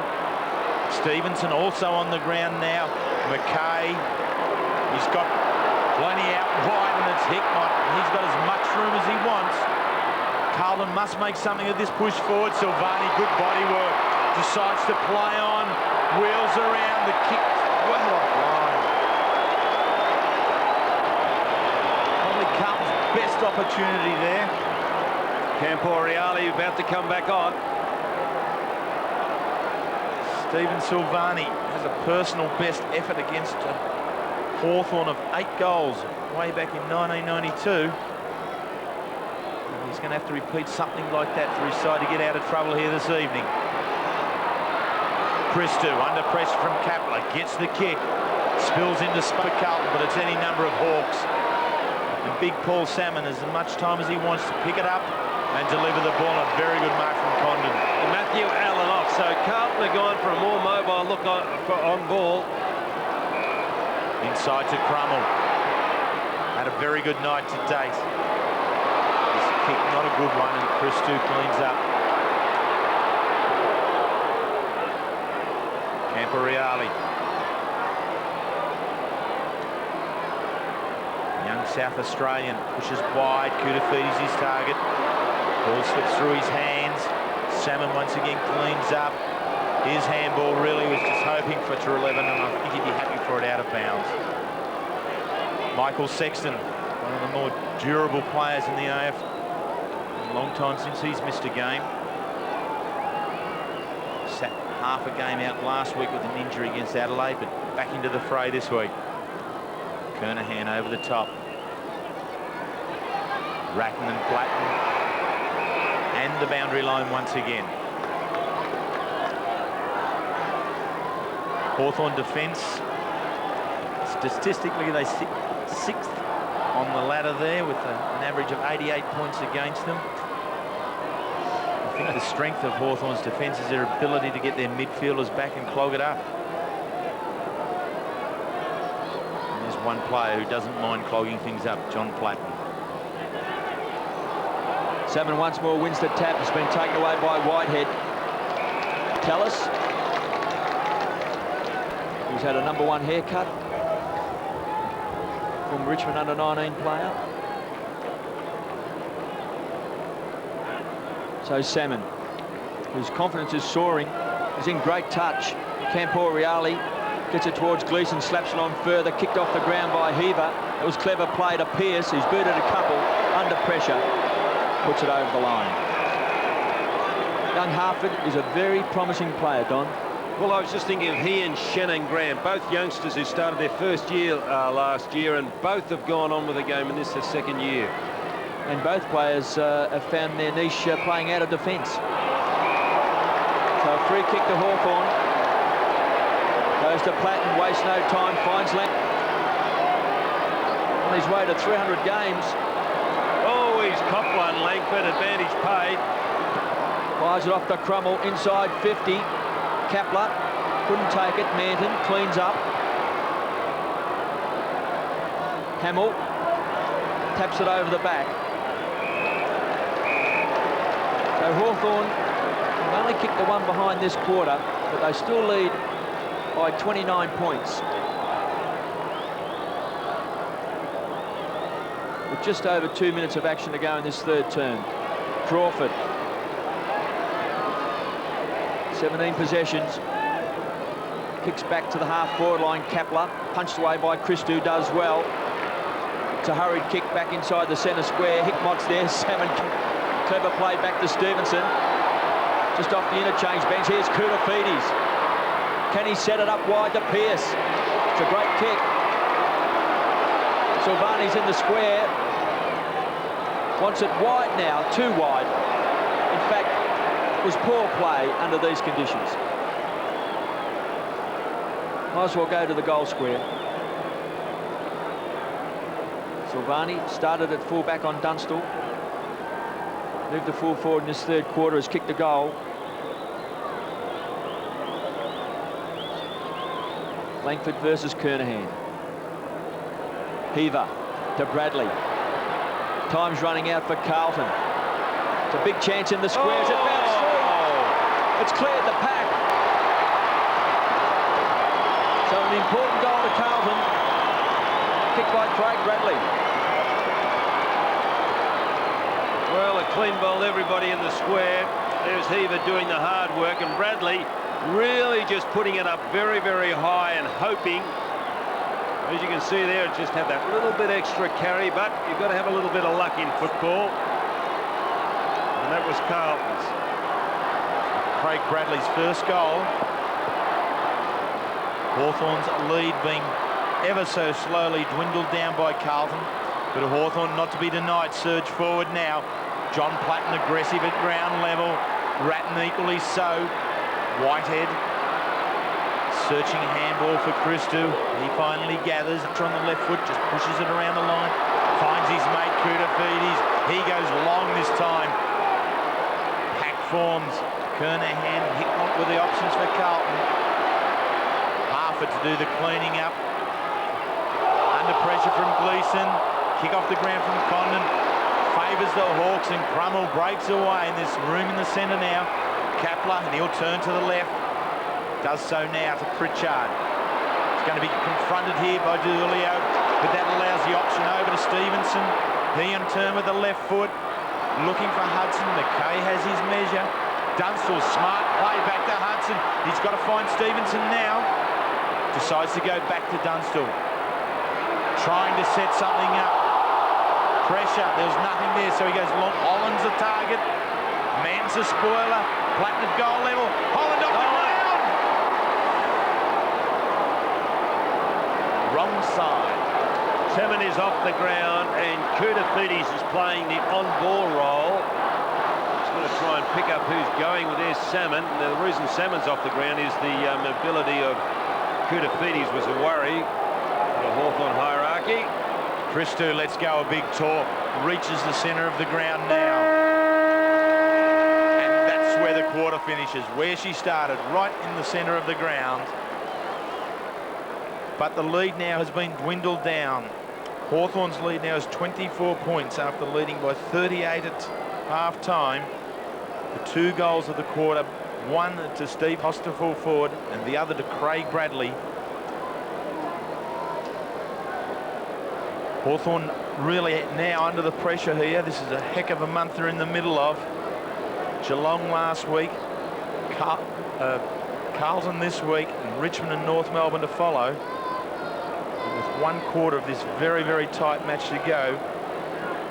Stevenson also on the ground now. McKay, he's got plenty out wide, and it's Hickmott. He's got as much room as he wants. Carlton must make something of this push forward. Silvani, good body work. Decides to play on. Wheels around. The kick well offline. Probably Carlton's best opportunity there. Camporiali about to come back on. Stephen Silvani has a personal best effort against Hawthorn of 8 goals way back in 1992. And he's going to have to repeat something like that for his side to get out of trouble here this evening. Christou under pressure from Kapler, gets the kick, spills into Carlton, but it's any number of Hawks. And big Paul Salmon has as much time as he wants to pick it up and deliver the ball. A very good mark from Condon. And Matthew Allen off, so Carlton are going for a more mobile look on ball. Inside to Crummell. Had a very good night to date. This kick not a good one, and Christou cleans up. Camporiali. Young South Australian pushes wide. Koutafidis his target. Ball slips through his hands. Salmon once again cleans up. His handball really was just hoping for to 11, and I think he'd be happy for it out of bounds. Michael Sexton, one of the more durable players in the AF. A long time since he's missed a game. Sat half a game out last week with an injury against Adelaide, but back into the fray this week. Kernahan over the top. Ratton and Platten. And the boundary line once again. Hawthorn defence. Statistically, they sit 6th on the ladder there with an average of 88 points against them. I think the strength of Hawthorn's defence is their ability to get their midfielders back and clog it up. And there's one player who doesn't mind clogging things up, John Platten. Salmon once more wins the tap. It's been taken away by Whitehead. Tallis, who's had a #1 haircut, from Richmond under-19 player. So Salmon, whose confidence is soaring, is in great touch. Camporiali gets it towards Gleeson, slaps it on further, kicked off the ground by Heaver. It was clever play to Pearce, who's booted a couple under pressure. Puts it over the line. Young Hartford is a very promising player, Don. Well, I was just thinking of he and Shannon Graham, both youngsters who started their first year last year, and both have gone on with the game in this their second year. And both players have found their niche playing out of defence. So a free kick to Hawthorn. Goes to Platten, wastes no time, finds length. On his way to 300 games. Oh, he's copped one, Langford, advantage paid. Fires it off to Crummell, inside 50. Kapler couldn't take it. Manton cleans up. Hamill taps it over the back. So Hawthorn can only kick the one behind this quarter, but they still lead by 29 points. With just over 2 minutes of action to go in this third term. Crawford 17 possessions. Kicks back to the half-forward line. Kapler, punched away by Christou, does well. It's a hurried kick back inside the centre square. Hickmott's there. Salmon, clever play back to Stevenson. Just off the interchange bench. Here's Koutafidis. Can he set it up wide to Pearce? It's a great kick. Silvani's in the square. Wants it wide now, too wide. In fact, it was poor play under these conditions. Might as well go to the goal square. Silvani started at full-back on Dunstall. Moved to full forward in this third quarter, has kicked a goal. Langford versus Kernahan. Heaver to Bradley. Time's running out for Carlton. It's a big chance in the squares. It bounced through. It's cleared the pack. So an important goal to Carlton. Kicked by Craig Bradley. Well, a clean bowled everybody in the square. There's Heaver doing the hard work, and Bradley really just putting it up very, very high and hoping. As you can see there, just have that little bit extra carry, but you've got to have a little bit of luck in football. And that was Carlton's. Craig Bradley's first goal. Hawthorn's lead being ever so slowly dwindled down by Carlton, but Hawthorn not to be denied. Surge forward now. John Platten aggressive at ground level. Ratton equally so. Whitehead searching a handball for Christou. He finally gathers it on the left foot, just pushes it around the line, finds his mate Koutafidis. He goes long this time. Pack forms. Kernahan, Hickmott with the options for Carlton. Harford to do the cleaning up. Under pressure from Gleeson. Kick off the ground from Condon. Favours the Hawks, and Crummell breaks away in this room in the centre now. Kapler, and he'll turn to the left. Does so now to Pritchard. He's going to be confronted here by D'Ulio, but that allows the option over to Stevenson. He in turn with the left foot, looking for Hudson. McKay has his measure. Dunstall, smart play back to Hudson. He's got to find Stevenson now. Decides to go back to Dunstall. Trying to set something up. Pressure, there was nothing there, so he goes long. Holland's the target. Mann's a spoiler. Platten at goal level. Holland off the ground. Wrong side. Salmon is off the ground, and Koutafidis is playing the on-ball role. He's going to try and pick up who's going with their Salmon. Now, the reason Salmon's off the ground is the mobility of Koutafidis was a worry for the Hawthorn hierarchy. Christou lets go a big talk, reaches the centre of the ground now. And that's where the quarter finishes, where she started, right in the centre of the ground. But the lead now has been dwindled down. Hawthorn's lead now is 24 points after leading by 38 at half-time. The two goals of the quarter, one to Steve Hoster full forward and the other to Craig Bradley. Hawthorn really now under the pressure here. This is a heck of a month they're in the middle of. Geelong last week, Carlton this week, and Richmond and North Melbourne to follow. And with 1/4 of this very, very tight match to go,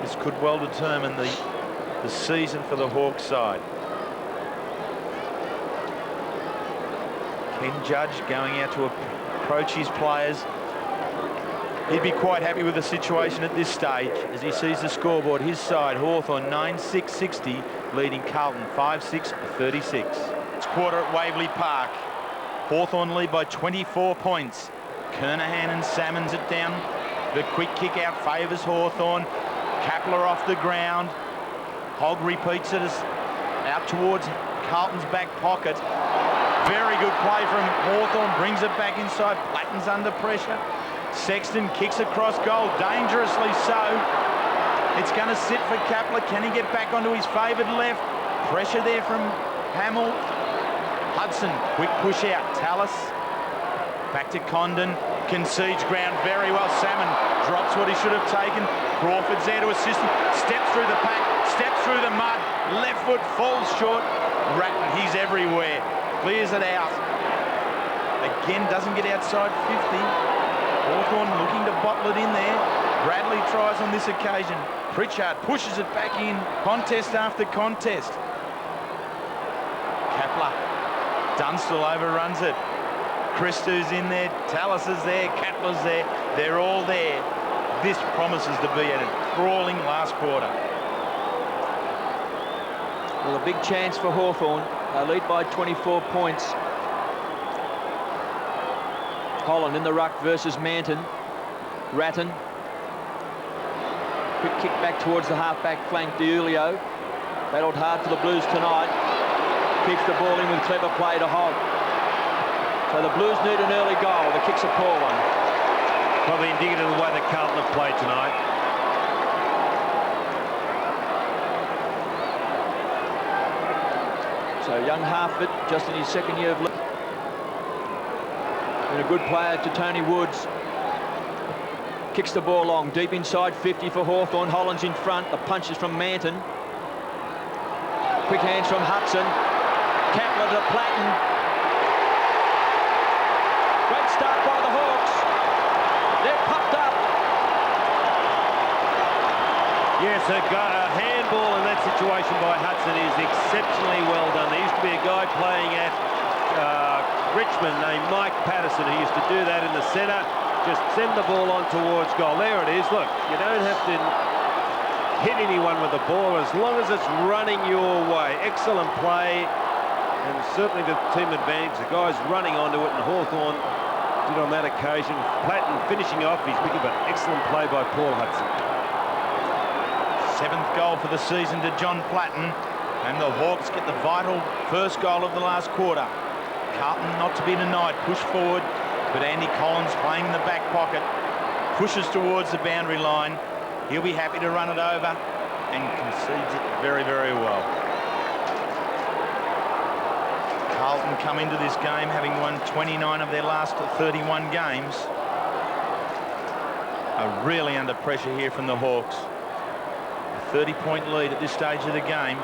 this could well determine the season for the Hawks side. Ken Judge going out to approach his players. He'd be quite happy with the situation at this stage as he sees the scoreboard. His side, Hawthorn, 9-6-60, leading Carlton 5-6-36. It's quarter at Waverley Park. Hawthorn lead by 24 points. Kernahan and Salmons it down. The quick kick out favours Hawthorn. Kapler off the ground. Hogg repeats it out towards Carlton's back pocket. Very good play from Hawthorn, brings it back inside. Platten's under pressure. Sexton kicks across goal, dangerously so. It's going to sit for Kapler. Can he get back onto his favoured left? Pressure there from Hamill. Hudson, quick push out. Tallis back to Condon. Concedes ground very well. Salmon drops what he should have taken. Crawford's there to assist him. Steps through the pack, steps through the mud. Left foot falls short. Ratton, he's everywhere. clears it out. Again, doesn't get outside 50. Hawthorn looking to bottle it in there. Bradley tries on this occasion. Pritchard pushes it back in. Contest after contest. Kapler. Dunstall overruns it. Christou's in there. Tallis is there. Kapler's there. They're all there. This promises to be a crawling last quarter. Well, a big chance for Hawthorn. They lead by 24 points. Holland in the ruck versus Manton. Ratton. Quick kick back towards the half-back flank, DiUlio. Battled hard for the Blues tonight. Keeps the ball in with clever play to Hogg. So the Blues need an early goal. The kick's a poor one. Probably indicative of the way that Carlton have played tonight. So young Harford, just in his second year of league. And a good player to Tony Woods. Kicks the ball long, deep inside 50 for Hawthorn. Holland's in front. The punch is from Manton. Quick hands from Hudson. Kapler to Platten. Great start by the Hawks. They're puffed up. Yes, a handball in that situation by Hudson is exceptionally well done. There used to be a guy playing at Richmond named Mike Patterson who used to do that in the centre. Just send the ball on towards goal. There it is. Look, you don't have to hit anyone with the ball as long as it's running your way. Excellent play, and certainly the team advantage. The guy's running onto it, and Hawthorn did on that occasion. Platten finishing off his wicket, but excellent play by Paul Hudson. 7th goal for the season to John Platten, and the Hawks get the vital first goal of the last quarter. Carlton not to be denied, push forward, but Andy Collins playing in the back pocket, pushes towards the boundary line. He'll be happy to run it over and concedes it very, very well. Carlton come into this game having won 29 of their last 31 games. Are really under pressure here from the Hawks. A 30-point lead at this stage of the game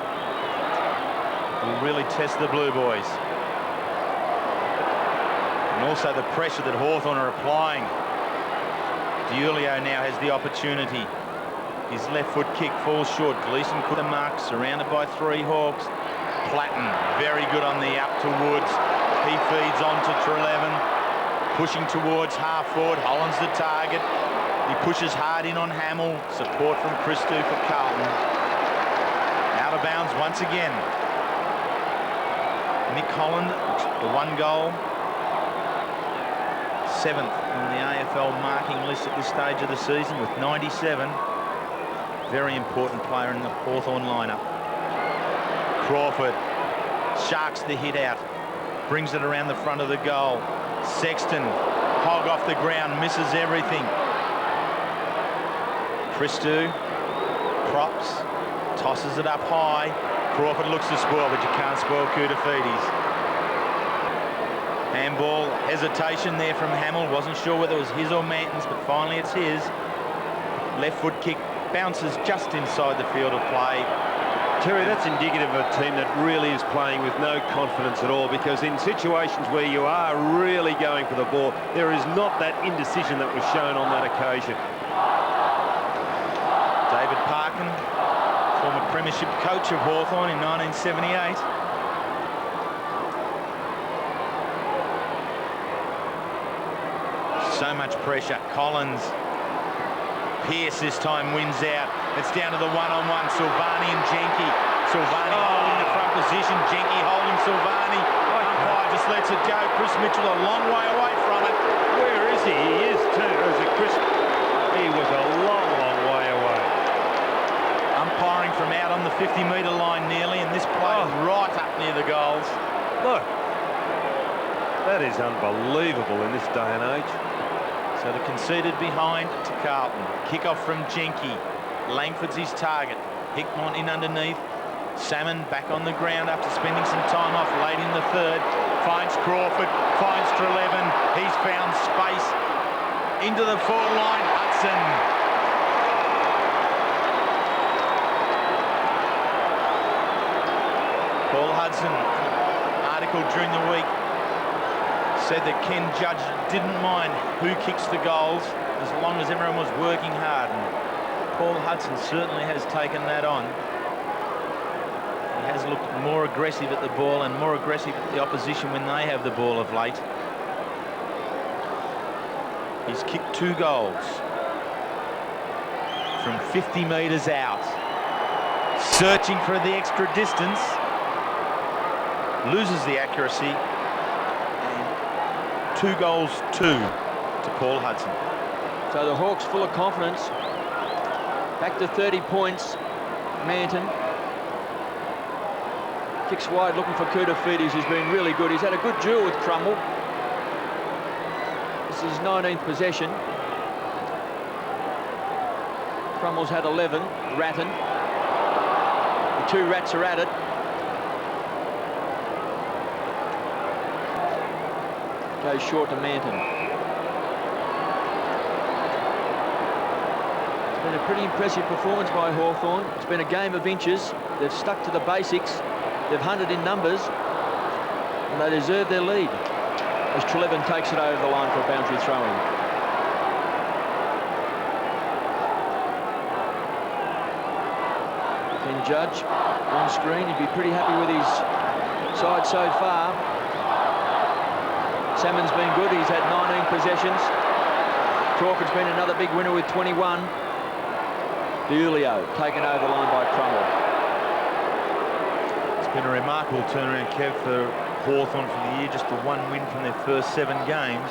will really test the Blue Boys. And also the pressure that Hawthorn are applying. DiUlio now has the opportunity. His left foot kick falls short. Gleeson could have marked, surrounded by 3 Hawks. Platten very good on the up to Woods. He feeds on to Treleaven. Pushing towards half forward. Holland's the target. He pushes hard in on Hamill. Support from Christou for Carlton. Out of bounds once again. Nick Holland, the 1 goal. 7th on the AFL marking list at this stage of the season with 97. Very important player in the Hawthorn lineup. Crawford sharks the hit out, brings it around the front of the goal. Sexton, Hogg off the ground, misses everything. Christou props, tosses it up high. Crawford looks to spoil, but you can't spoil Koutafidis. Handball, hesitation there from Hamill. Wasn't sure whether it was his or Manton's, but finally it's his. Left foot kick bounces just inside the field of play. Terry, that's indicative of a team that really is playing with no confidence at all, because in situations where you are really going for the ball, there is not that indecision that was shown on that occasion. David Parkin, former premiership coach of Hawthorn in 1978. So much pressure. Collins. Pearce this time wins out. It's down to the one-on-one. Silvani and Jenke. Silvani holding the front position. Jenke holding Silvani. Umpire just lets it go. Chris Mitchell a long way away from it. Where is he? He is too. Is it Chris? He was a long, long way away. Umpiring from out on the 50-metre line nearly, and this play is right up near the goals. Look, that is unbelievable in this day and age. So the conceded behind to Carlton. Kick-off from Jenke. Langford's his target. Hickmont in underneath. Salmon back on the ground after spending some time off late in the 3rd. Finds Crawford, finds Treleaven. He's found space into the forward line. Hudson. Paul Hudson article during the week said that Ken Judge didn't mind who kicks the goals as long as everyone was working hard. And Paul Hudson certainly has taken that on. He has looked more aggressive at the ball and more aggressive at the opposition when they have the ball of late. He's kicked 2 goals from 50 metres out. Searching for the extra distance. Loses the accuracy. And 2 goals, 2 to Paul Hudson. So the Hawks full of confidence. Back to 30 points. Manton. Kicks wide looking for Koutafidis, who's been really good. He's had a good duel with Crummell. This is his 19th possession. Crummell's had 11. Ratton. The 2 Rats are at it. Goes short to Manton. It's been a pretty impressive performance by Hawthorn. It's been a game of inches. They've stuck to the basics. They've hunted in numbers. And they deserve their lead. As Trelevin takes it over the line for a boundary throw-in. Ken Judge on screen. He'd be pretty happy with his side so far. Salmon's been good. He's had 19 possessions. Crawford's been another big winner with 21. DiUlio taken over the line by Crummell. It's been a remarkable turnaround, Kev, for Hawthorn for the year. Just the 1 win from their first 7 games.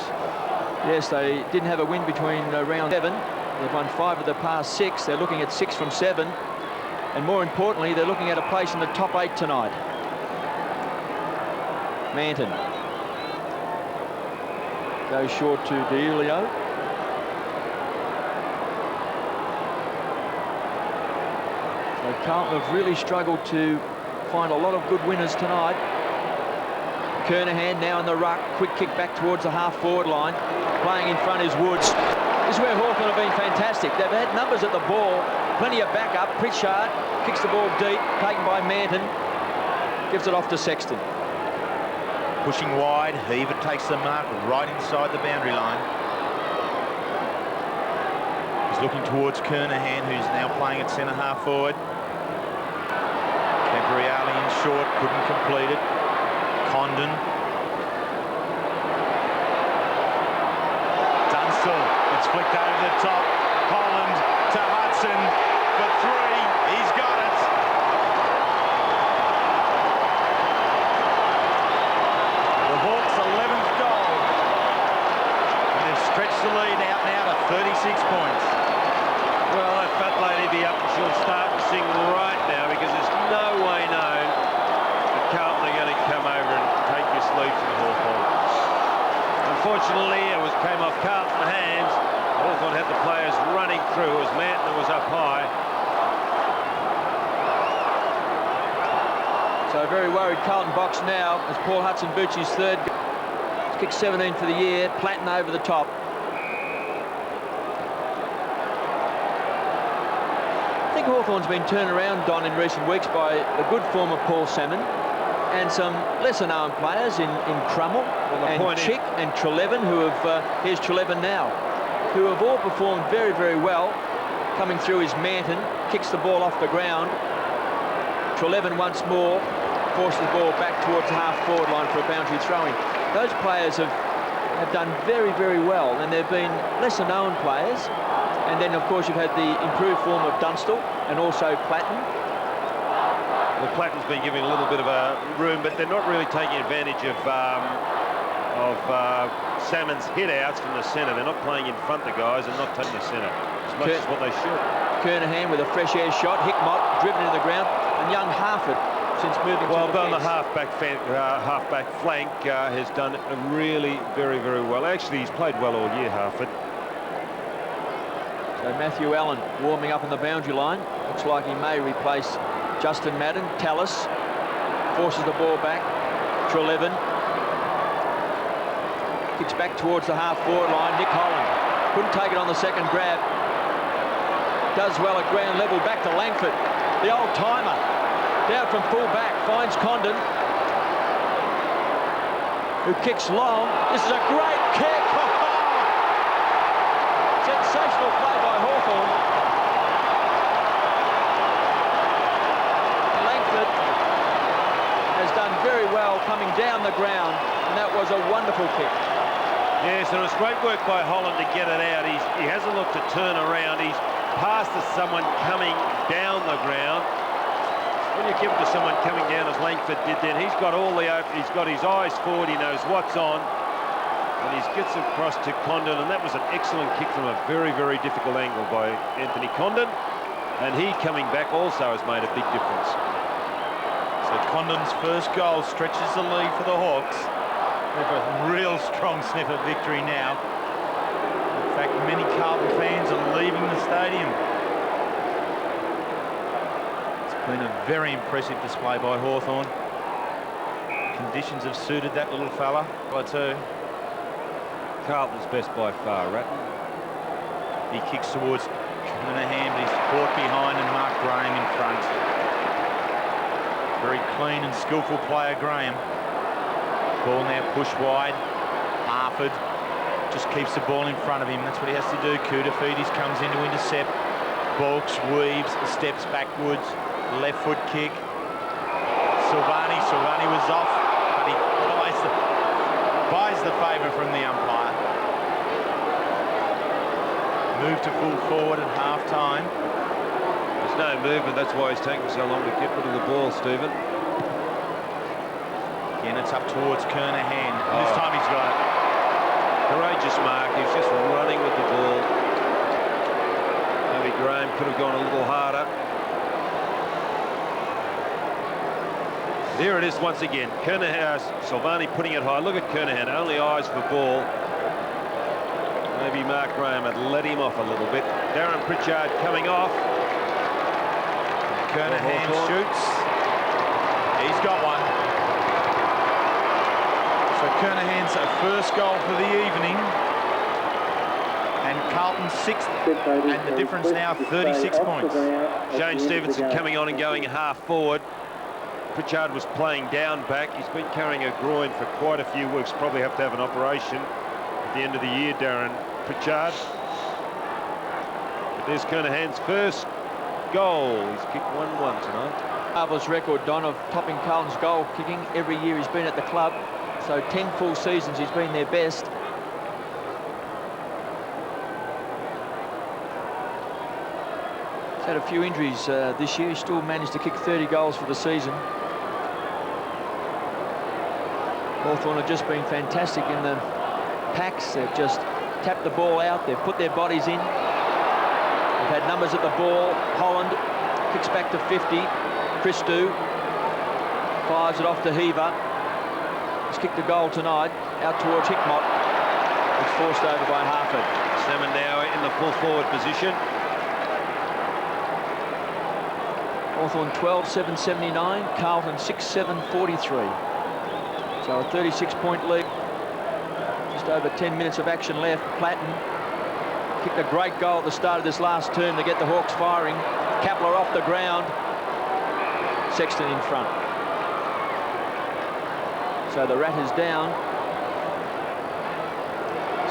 Yes, they didn't have a win between round 7. They've won 5 of the past 6. They're looking at 6 from 7. And more importantly, they're looking at a place in the top 8 tonight. Manton. Goes short to DiUlio. So Carlton have really struggled to find a lot of good winners tonight. Kernahan now in the ruck. Quick kick back towards the half-forward line. Playing in front is Woods. This is where Hawthorn have been fantastic. They've had numbers at the ball. Plenty of backup. Pritchard kicks the ball deep. Taken by Manton. Gives it off to Sexton. Pushing wide, Heaver takes the mark right inside the boundary line. He's looking towards Kernahan, who's now playing at centre half forward. Cambriali in short, couldn't complete it. Condon. Dunstall, it's flicked over the top. Holland to Hudson for 3. He's got it. Stretch the lead out now to 36 points. Well, that fat lady be up and she'll start to sing right now, because there's no way known that Carlton are going to come over and take this lead from Hawthorn. Unfortunately, it came off Carlton's hands. Hawthorn had the players running through as Manton was up high. So a very worried Carlton box now as Paul Hudson boots his 3rd. Kick 17 for the year. Platten over the top. I think Hawthorn's been turned around, Don, in recent weeks by the good form of Paul Salmon and some lesser-known players in Crummell and Chick and Trelevin, who have, here's Trelevin now, who have all performed very, very well. Coming through is Manton, kicks the ball off the ground. Trelevin once more forces the ball back towards the half-forward line for a boundary throw-in. Those players have done very, very well, and they've been lesser-known players. And then, of course, you've had the improved form of Dunstall and also Platten. Well, Platten's been given a little bit of a room, but they're not really taking advantage of Salmon's hit-outs from the centre. They're not playing in front of the guys and not taking the centre as much as what they should. Kernahan with a fresh air shot. Hickmott driven into the ground, and young Harford, since moving to the half-back flank, has done really very, very well. Actually, he's played well all year, Harford. So Matthew Allen warming up on the boundary line. Looks like he may replace Justin Madden. Tallis forces the ball back. Trelevin kicks back towards the half-forward line. Nick Holland couldn't take it on the second grab. Does well at ground level. Back to Langford, the old-timer. Down from full back, finds Condon. who kicks long. This is a great kick. Sensational play by Hawthorn. Langford has done very well coming down the ground, and that was a wonderful kick. Yes, and it was great work by Holland to get it out. He hasn't looked to turn around. He's passed to someone coming down the ground. When you give it to someone coming down as Langford did then, he's got all the open, he's got his eyes forward, he knows what's on, and he gets across to Condon, and that was an excellent kick from a very, very difficult angle by Anthony Condon, and he coming back also has made a big difference. So Condon's first goal stretches the lead for the Hawks. They've a real strong sniff of victory now. In fact, many Carlton fans are leaving the stadium. It's been a very impressive display by Hawthorn. Conditions have suited that little fella by two. Carlton's best by far, Ratton. He kicks towards Kernahan, but he's caught behind and Mark Graham in front. Very clean and skillful player, Graham. Ball now pushed wide. Harford just keeps the ball in front of him. That's what he has to do. Koutafidis comes in to intercept. Balks, weaves, steps backwards. Left foot kick. Silvani was off, but he buys the favour from the umpire. Move to full forward at half-time. There's no movement, that's why he's taking so long to get rid of the ball, Stephen. Again, it's up towards Kernahan. This time he's got it. Courageous mark, he's just running with the ball. Maybe Graham could have gone a little harder. There it is once again. Kernahan, Silvani putting it high. Look at Kernahan, only eyes for the ball. Maybe Mark Graham had let him off a little bit. Darren Pritchard coming off. Kernahan shoots. He's got one. So Kernahan's first goal for the evening. And Carlton's sixth. And the difference now 36 points. Shane Stevenson coming on and going half forward. Pritchard was playing down back. He's been carrying a groin for quite a few weeks. Probably have to have an operation at the end of the year, Darren Pritchard. But there's Kernahan's first goal. He's kicked 1-1 tonight. Marvellous record, Don, of topping Carlton's goal kicking every year he's been at the club. So 10 full seasons he's been their best. He's had a few injuries this year. He still managed to kick 30 goals for the season. Hawthorn have just been fantastic in the packs. They've just tapped the ball out. They've put their bodies in. They've had numbers at the ball. Holland kicks back to 50. Christou fires it off to Heaver. He's kicked a goal tonight out towards Hickmott. It's forced over by Harford. Salmon now in the full forward position. Hawthorn 12-7-79. Carlton 6-7-43. So a 36-point lead. Just over 10 minutes of action left. Platten kicked a great goal at the start of this last term to get the Hawks firing. Kapler off the ground. Sexton in front. So the Rat is down.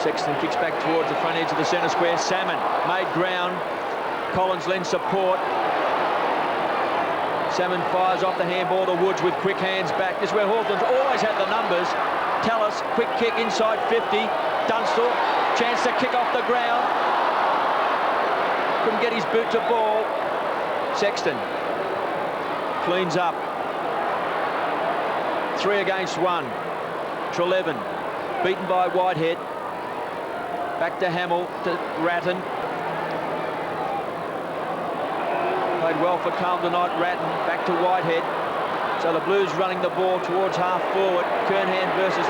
Sexton kicks back towards the front edge of the centre square. Salmon made ground. Collins lends support. Salmon fires off the handball to Woods with quick hands back. This is where Hawthorn's always had the numbers. Tallis, quick kick inside 50. Dunstall, chance to kick off the ground. Couldn't get his boot to ball. Sexton cleans up. 3 against 1. Trelevin beaten by Whitehead. Back to Hamill, to Ratton. Played well for Carlton tonight. Ratton back to Whitehead. So the Blues running the ball towards half forward. Kernahan versus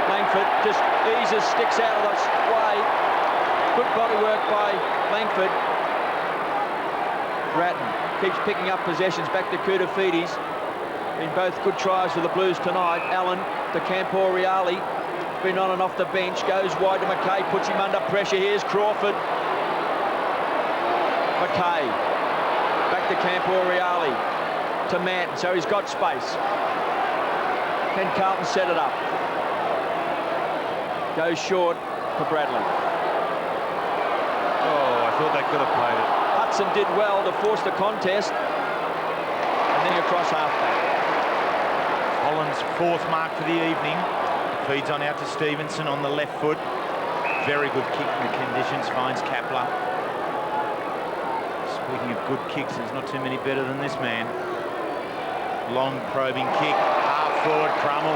Langford. Just eases, sticks out of the way. Good body work by Langford. Ratton keeps picking up possessions back to Koutafidis. Been both good tries for the Blues tonight. Allen to Campo-Reale. Been on and off the bench. Goes wide to McKay. Puts him under pressure. Here's Crawford. McKay. Back to Campo-Reale. To Manton. So he's got space. Can Carlton set it up? Goes short for Bradley. Oh, I thought they could have played it. Hudson did well to force the contest. And then across half-back. Holland's 4th mark for the evening. Feeds on out to Stevenson on the left foot. Very good kick in the conditions, finds Kapler. Speaking of good kicks, there's not too many better than this man. Long probing kick, half forward, Crummell.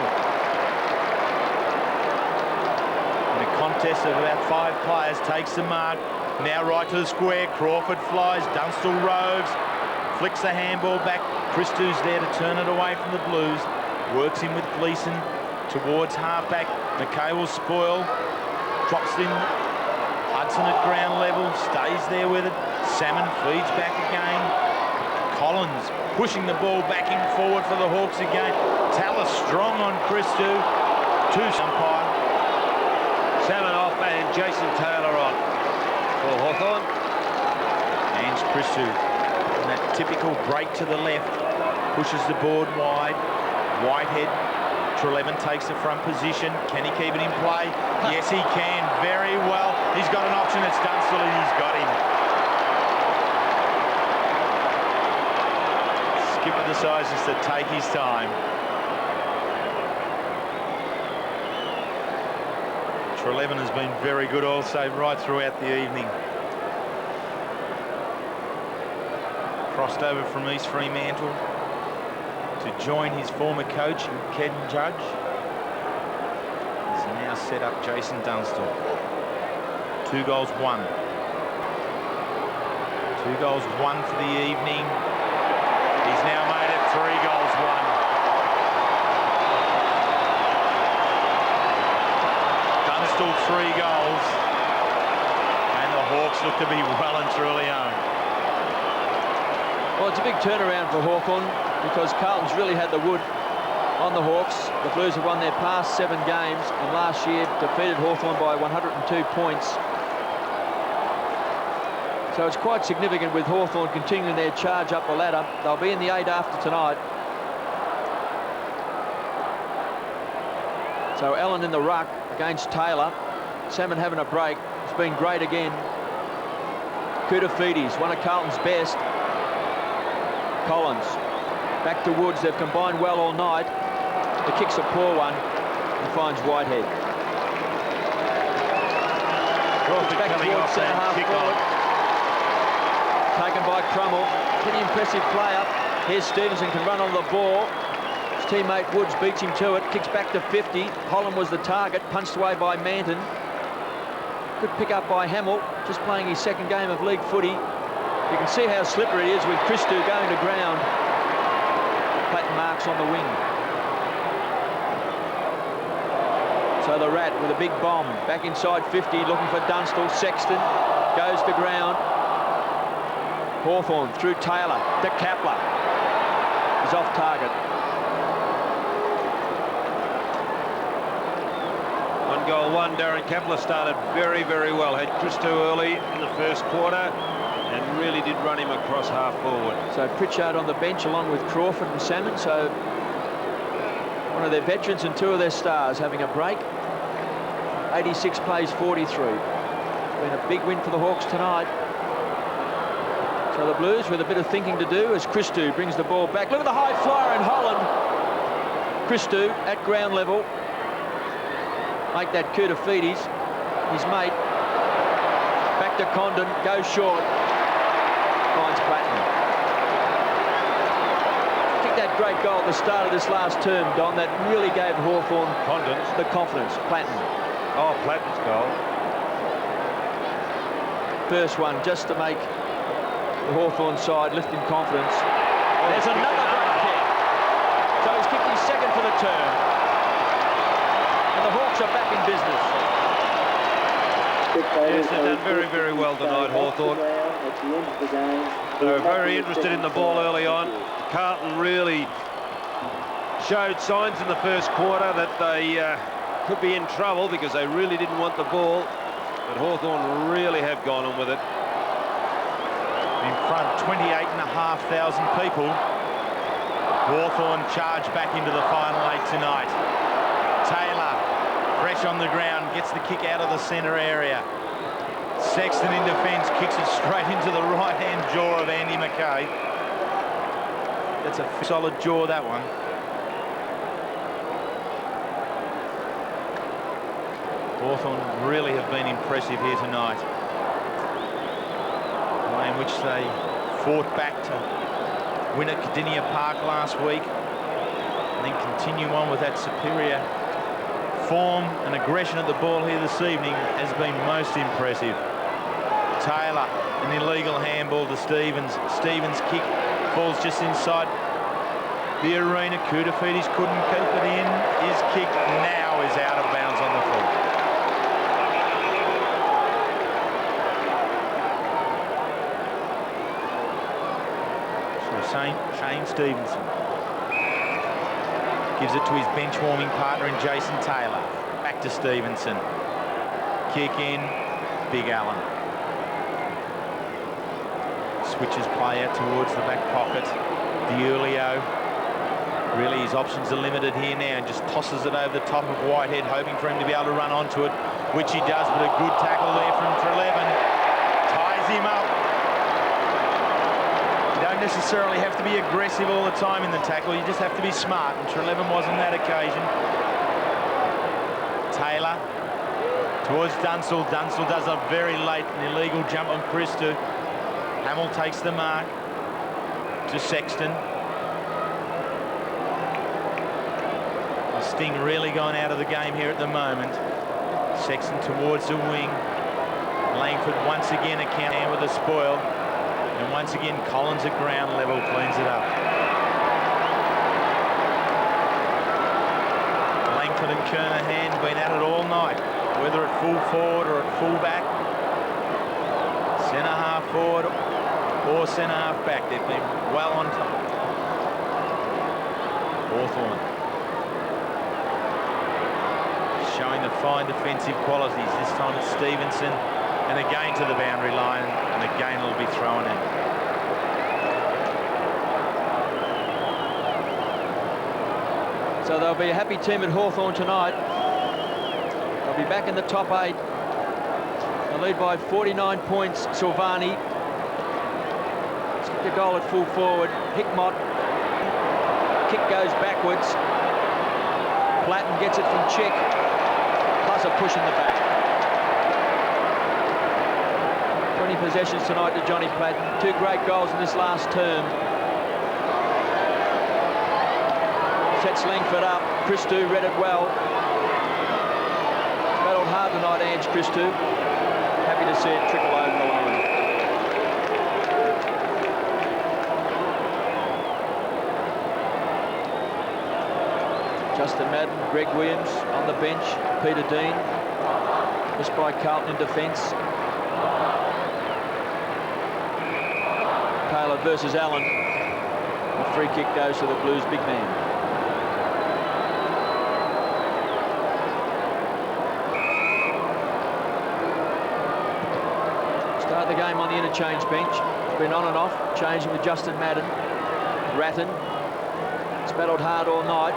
In a contest of about 5 players, takes the mark. Now right to the square, Crawford flies, Dunstall roves, flicks the handball back. Christou's there to turn it away from the Blues. Works in with Gleeson towards halfback. McKay will spoil. Drops in. Hudson at ground level. Stays there with it. Salmon feeds back again. Collins pushing the ball backing forward for the Hawks again. Tallis strong on Christou. 2 umpire. Salmon off and Jason Taylor on for Hawthorn. And Christou. And that typical break to the left. Pushes the board wide. Whitehead. Treleaven takes the front position. Can he keep it in play? Yes, he can. Very well. He's got an option. It's Dunstall and he's got him. Skipper decides just to take his time. Treleaven has been very good also right throughout the evening. Crossed over from East Fremantle to join his former coach, Ken Judge. He's now set up Jason Dunstall. 2 goals, 1. 2 goals, 1 for the evening. He's now made it 3 goals, 1. Dunstall 3 goals. And the Hawks look to be well and truly owned. Well, it's a big turnaround for Hawthorn because Carlton's really had the wood on the Hawks. The Blues have won their past 7 games and last year defeated Hawthorn by 102 points. So it's quite significant with Hawthorn continuing their charge up the ladder. They'll be in the 8 after tonight. So Allen in the ruck against Taylor. Salmon having a break. It's been great again. Koutafidis, one of Carlton's best. Collins. Back to Woods. They've combined well all night. The kick's a poor one. He finds Whitehead. Crawford back coming towards off centre and half kick forward. on. Taken by Crummell. Pretty impressive play up. Here's Stevenson, can run on the ball. His teammate Woods beats him to it. Kicks back to 50. Holland was the target. Punched away by Manton. Good pick up by Hamill. Just playing his 2nd game of league footy. You can see how slippery it is with Christou going to ground. Platten marks on the wing. So the Rat with a big bomb. Back inside 50, looking for Dunstall. Sexton goes to ground. Hawthorn through Taylor to Kapler. He's off target. 1 goal, 1. Darren Kapler started very, very well. Had Christou early in the 1st quarter and really did run him across half forward. So Pritchard on the bench along with Crawford and Salmon. So one of their veterans and 2 of their stars having a break. 86 plays 43. Been a big win for the Hawks tonight. So the Blues with a bit of thinking to do as Christou brings the ball back. Look at the high flyer in Holland. Christou at ground level. Make that Koutafidis, his mate. Back to Condon, goes short. Finds Platten. Kicked that great goal at the start of this last term, Don. That really gave Hawthorn the confidence. Platten. Oh, Platten's goal. First one just to make the Hawthorn side lift in confidence. There's another great kick. So he's kicked his 2nd for the term. And the Hawks are back in business. Yes, they've done very, very well tonight, Hawthorn. They were very interested in the ball early on. Carlton really showed signs in the 1st quarter that they could be in trouble because they really didn't want the ball. But Hawthorn really have gone on with it. In front, 28,500 people. Hawthorn charge back into the final 8 tonight. Taylor Fresh on the ground, gets the kick out of the centre area. Sexton in defence, kicks it straight into the right-hand jaw of Andy McKay. That's a solid jaw, that one. Hawthorn really have been impressive here tonight. The way in which they fought back to win at Cardinia Park last week, and then continue on with that superior form and aggression at the ball here this evening has been most impressive. Taylor, an illegal handball to Stevens. Stevens' kick falls just inside the arena. Koutafidis couldn't keep it in. His kick now is out of bounds on the full. So Shane Stevenson gives it to his bench warming partner in Jason Taylor. Back to Stevenson. Kick in, Big Allen. Switches play out towards the back pocket. Diulio. Really, his options are limited here now. Just tosses it over the top of Whitehead, hoping for him to be able to run onto it, which he does, but a good tackle there from Trelevin. Ties him up. You don't necessarily have to be aggressive all the time in the tackle. You just have to be smart, and Trelevin was on that occasion. Taylor towards Dunsell. Dunsell does a very late and illegal jump on Christou. Hamill takes the mark to Sexton. The sting really gone out of the game here at the moment. Sexton towards the wing. Langford once again a count with a spoil. And once again, Collins at ground level cleans it up. Langford and Kernahan been at it all night, whether at full forward or at full back. Centre half forward or centre half back. They've been well on top. Hawthorn showing the fine defensive qualities. This time it's Stevenson, and again to the boundary line, and again it'll be thrown in. So they'll be a happy team at Hawthorn tonight. They'll be back in the top 8. They lead by 49 points. Silvani. The goal at full forward. Hickmott. Kick goes backwards. Platten gets it from Chick. Plus a push in the back. 20 possessions tonight to Johnny Platten. 2 great goals in this last term. Sets Langford up. Christou read it well. Battled hard tonight, Ange Christou. Happy to see it trickle over the line. Justin Madden, Greg Williams on the bench, Peter Dean. Missed by Carlton in defence. Taylor versus Allen. The free kick goes to the Blues' big man. Start the game on the interchange bench. It's been on and off, changing with Justin Madden. Ratton. It's battled hard all night.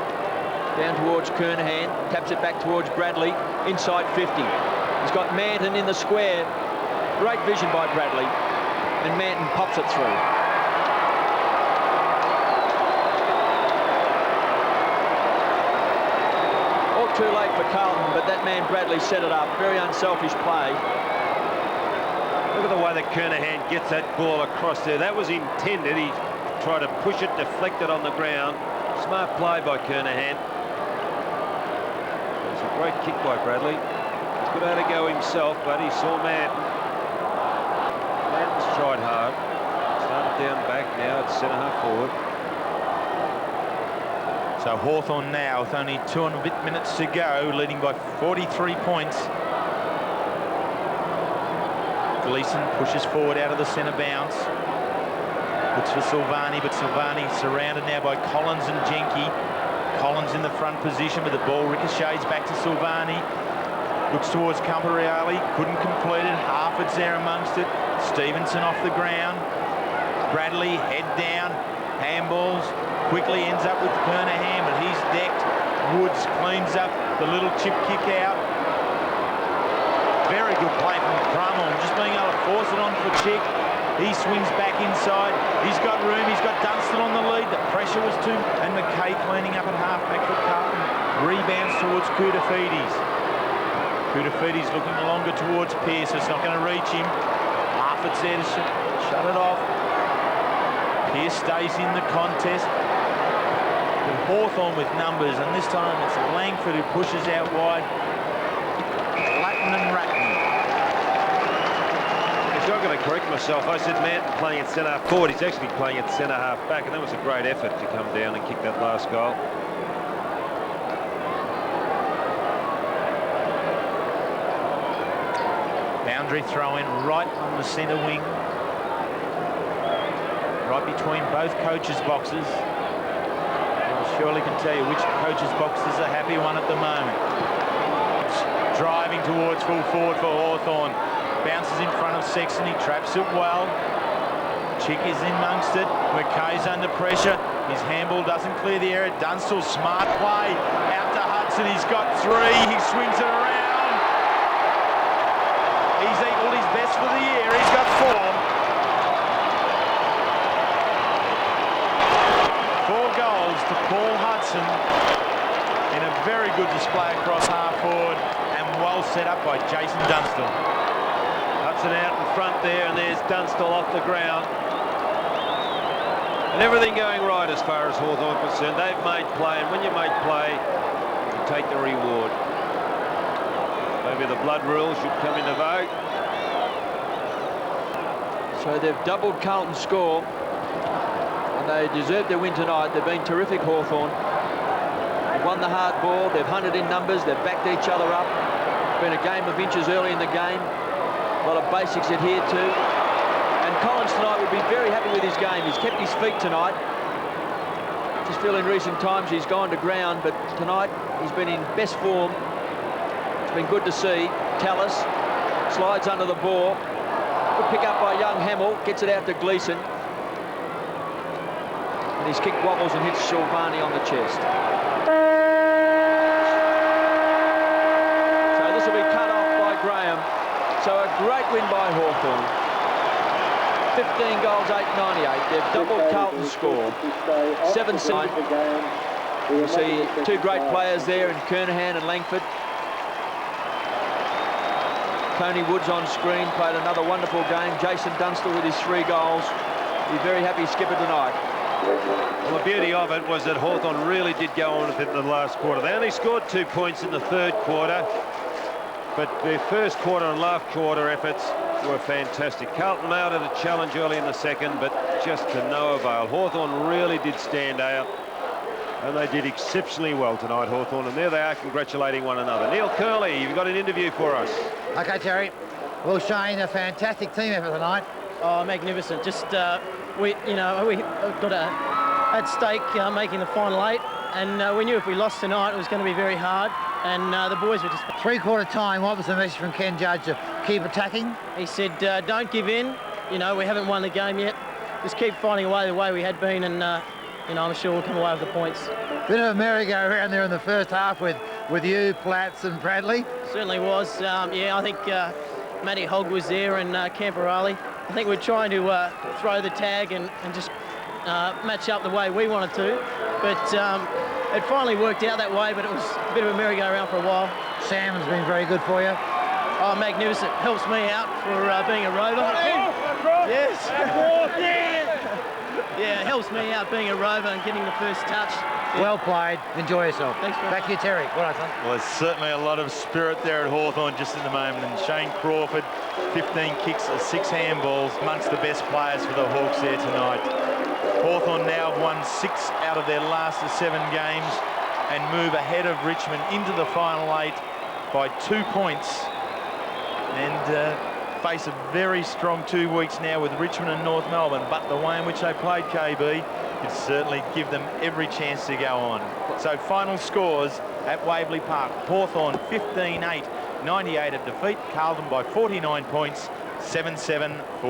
Down towards Kernahan, taps it back towards Bradley, inside 50. He's got Manton in the square. Great vision by Bradley, and Manton pops it through. All too late for Carlton, but that man Bradley set it up. Very unselfish play. Look at the way that Kernahan gets that ball across there. That was intended. He tried to push it, deflect it on the ground. Smart play by Kernahan. Great kick by Bradley. He's good at it go himself, but he saw Manton. Manton's tried hard. Started down back, now it's centre half forward. So Hawthorn now, with only 2 and a bit minutes to go, leading by 43 points. Gleeson pushes forward out of the centre bounce. Looks for Silvani, but Silvani surrounded now by Collins and Jenke. Collins in the front position, but the ball ricochets back to Silvani. Looks towards Camporeale, couldn't complete it. Harford's there amongst it. Stevenson off the ground. Bradley, head down, handballs. Quickly ends up with Kernahan, but he's decked. Woods cleans up the little chip kick out. Very good play from Crummell, just being able to force it on for Chick. He swings back inside. He's got room. He's got Dunstan on the lead. The pressure was too... And McKay cleaning up at halfback for Carlton. Rebounds towards Koutafidis. Koutafidis looking longer towards Pearce. It's not going to reach him. Harford's there to shut it off. Pearce stays in the contest. Hawthorn with numbers, and this time it's Langford who pushes out wide. Latin and Ratton. I'm going to correct myself. I said Manton playing at centre half forward. He's actually playing at centre half back, and that was a great effort to come down and kick that last goal. Boundary throw in right on the centre wing. Right between both coaches' boxes. Well, surely can tell you which coach's box is a happy one at the moment. Driving towards full forward for Hawthorn. Bounces in front of Sexton, he traps it well. Chick is in amongst it. McKay's under pressure. His handball doesn't clear the area. Dunstall, smart play. Out to Hudson, he's got three. He swings it around. He's equalled his best for the year. He's got four. 4 goals to Paul Hudson in a very good display across half forward and well set up by Jason Dunstall. Hudson out in front there, and there's Dunstall off the ground. And everything going right as far as Hawthorn is concerned. They've made play, and when you make play, you take the reward. Maybe the blood rule should come into vogue. So they've doubled Carlton's score, and they deserve their win tonight. They've been terrific, Hawthorn. They've won the hard ball, they've hunted in numbers, they've backed each other up. It's been a game of inches early in the game. A lot of basics adhered to. And Collins tonight would be very happy with his game. He's kept his feet tonight. Just feel in recent times he's gone to ground, but tonight he's been in best form. It's been good to see. Tallis slides under the ball. Good pick up by young Hamill. Gets it out to Gleeson. And his kick wobbles and hits Silvani on the chest. So this will be cut off by Graham. So a great win by Hawthorn. 15 goals, 898. They've doubled Carlton's score. 7-9. You see 2 great players there in Kernahan and Langford. Tony Woods on screen, played another wonderful game. Jason Dunstall with his 3 goals. He's very happy skipper tonight. Well, the beauty of it was that Hawthorn really did go on with it in the last quarter. They only scored 2 points in the third quarter, but their first quarter and last quarter efforts were fantastic. Carlton mounted a challenge early in the second, but just to no avail. Hawthorn really did stand out, and they did exceptionally well tonight, Hawthorn, and there they are congratulating one another. Neil Curley, you've got an interview for us. Okay, Terry. Well, Shane, a fantastic team effort tonight. Oh, magnificent. Just, we got at stake making the final 8, and we knew if we lost tonight it was going to be very hard, and the boys were just... 3/4 time, what was the message from Ken Judge to keep attacking? He said, don't give in. You know, we haven't won the game yet. Just keep fighting away the way we had been, and, I'm sure we'll come away with the points. Bit of a merry-go-round there in the first half with you, Platts and Bradley. Certainly was. Yeah, I think Matty Hogg was there and Camperali. I think we're trying to throw the tag and just match up the way we wanted to. But it finally worked out that way, but it was a bit of a merry-go-round for a while. Sam has been very good for you. Oh, magnificent. Helps me out for being a rover. Yes. Yeah, it helps me out being a rover and getting the first touch. Well played. Enjoy yourself. Thanks, back to you, Terry. Well done, son. Well, there's certainly a lot of spirit there at Hawthorn just at the moment. And Shane Crawford, 15 kicks, 6 handballs, amongst the best players for the Hawks there tonight. Hawthorn now have won 6 out of their last 7 games and move ahead of Richmond into the final 8 by 2 points. And face a very strong 2 weeks now with Richmond and North Melbourne, but the way in which they played, KB, could certainly give them every chance to go on. So final scores at Waverley Park. Hawthorn 15-8, 98 at defeat. Carlton by 49 points, 7-7 for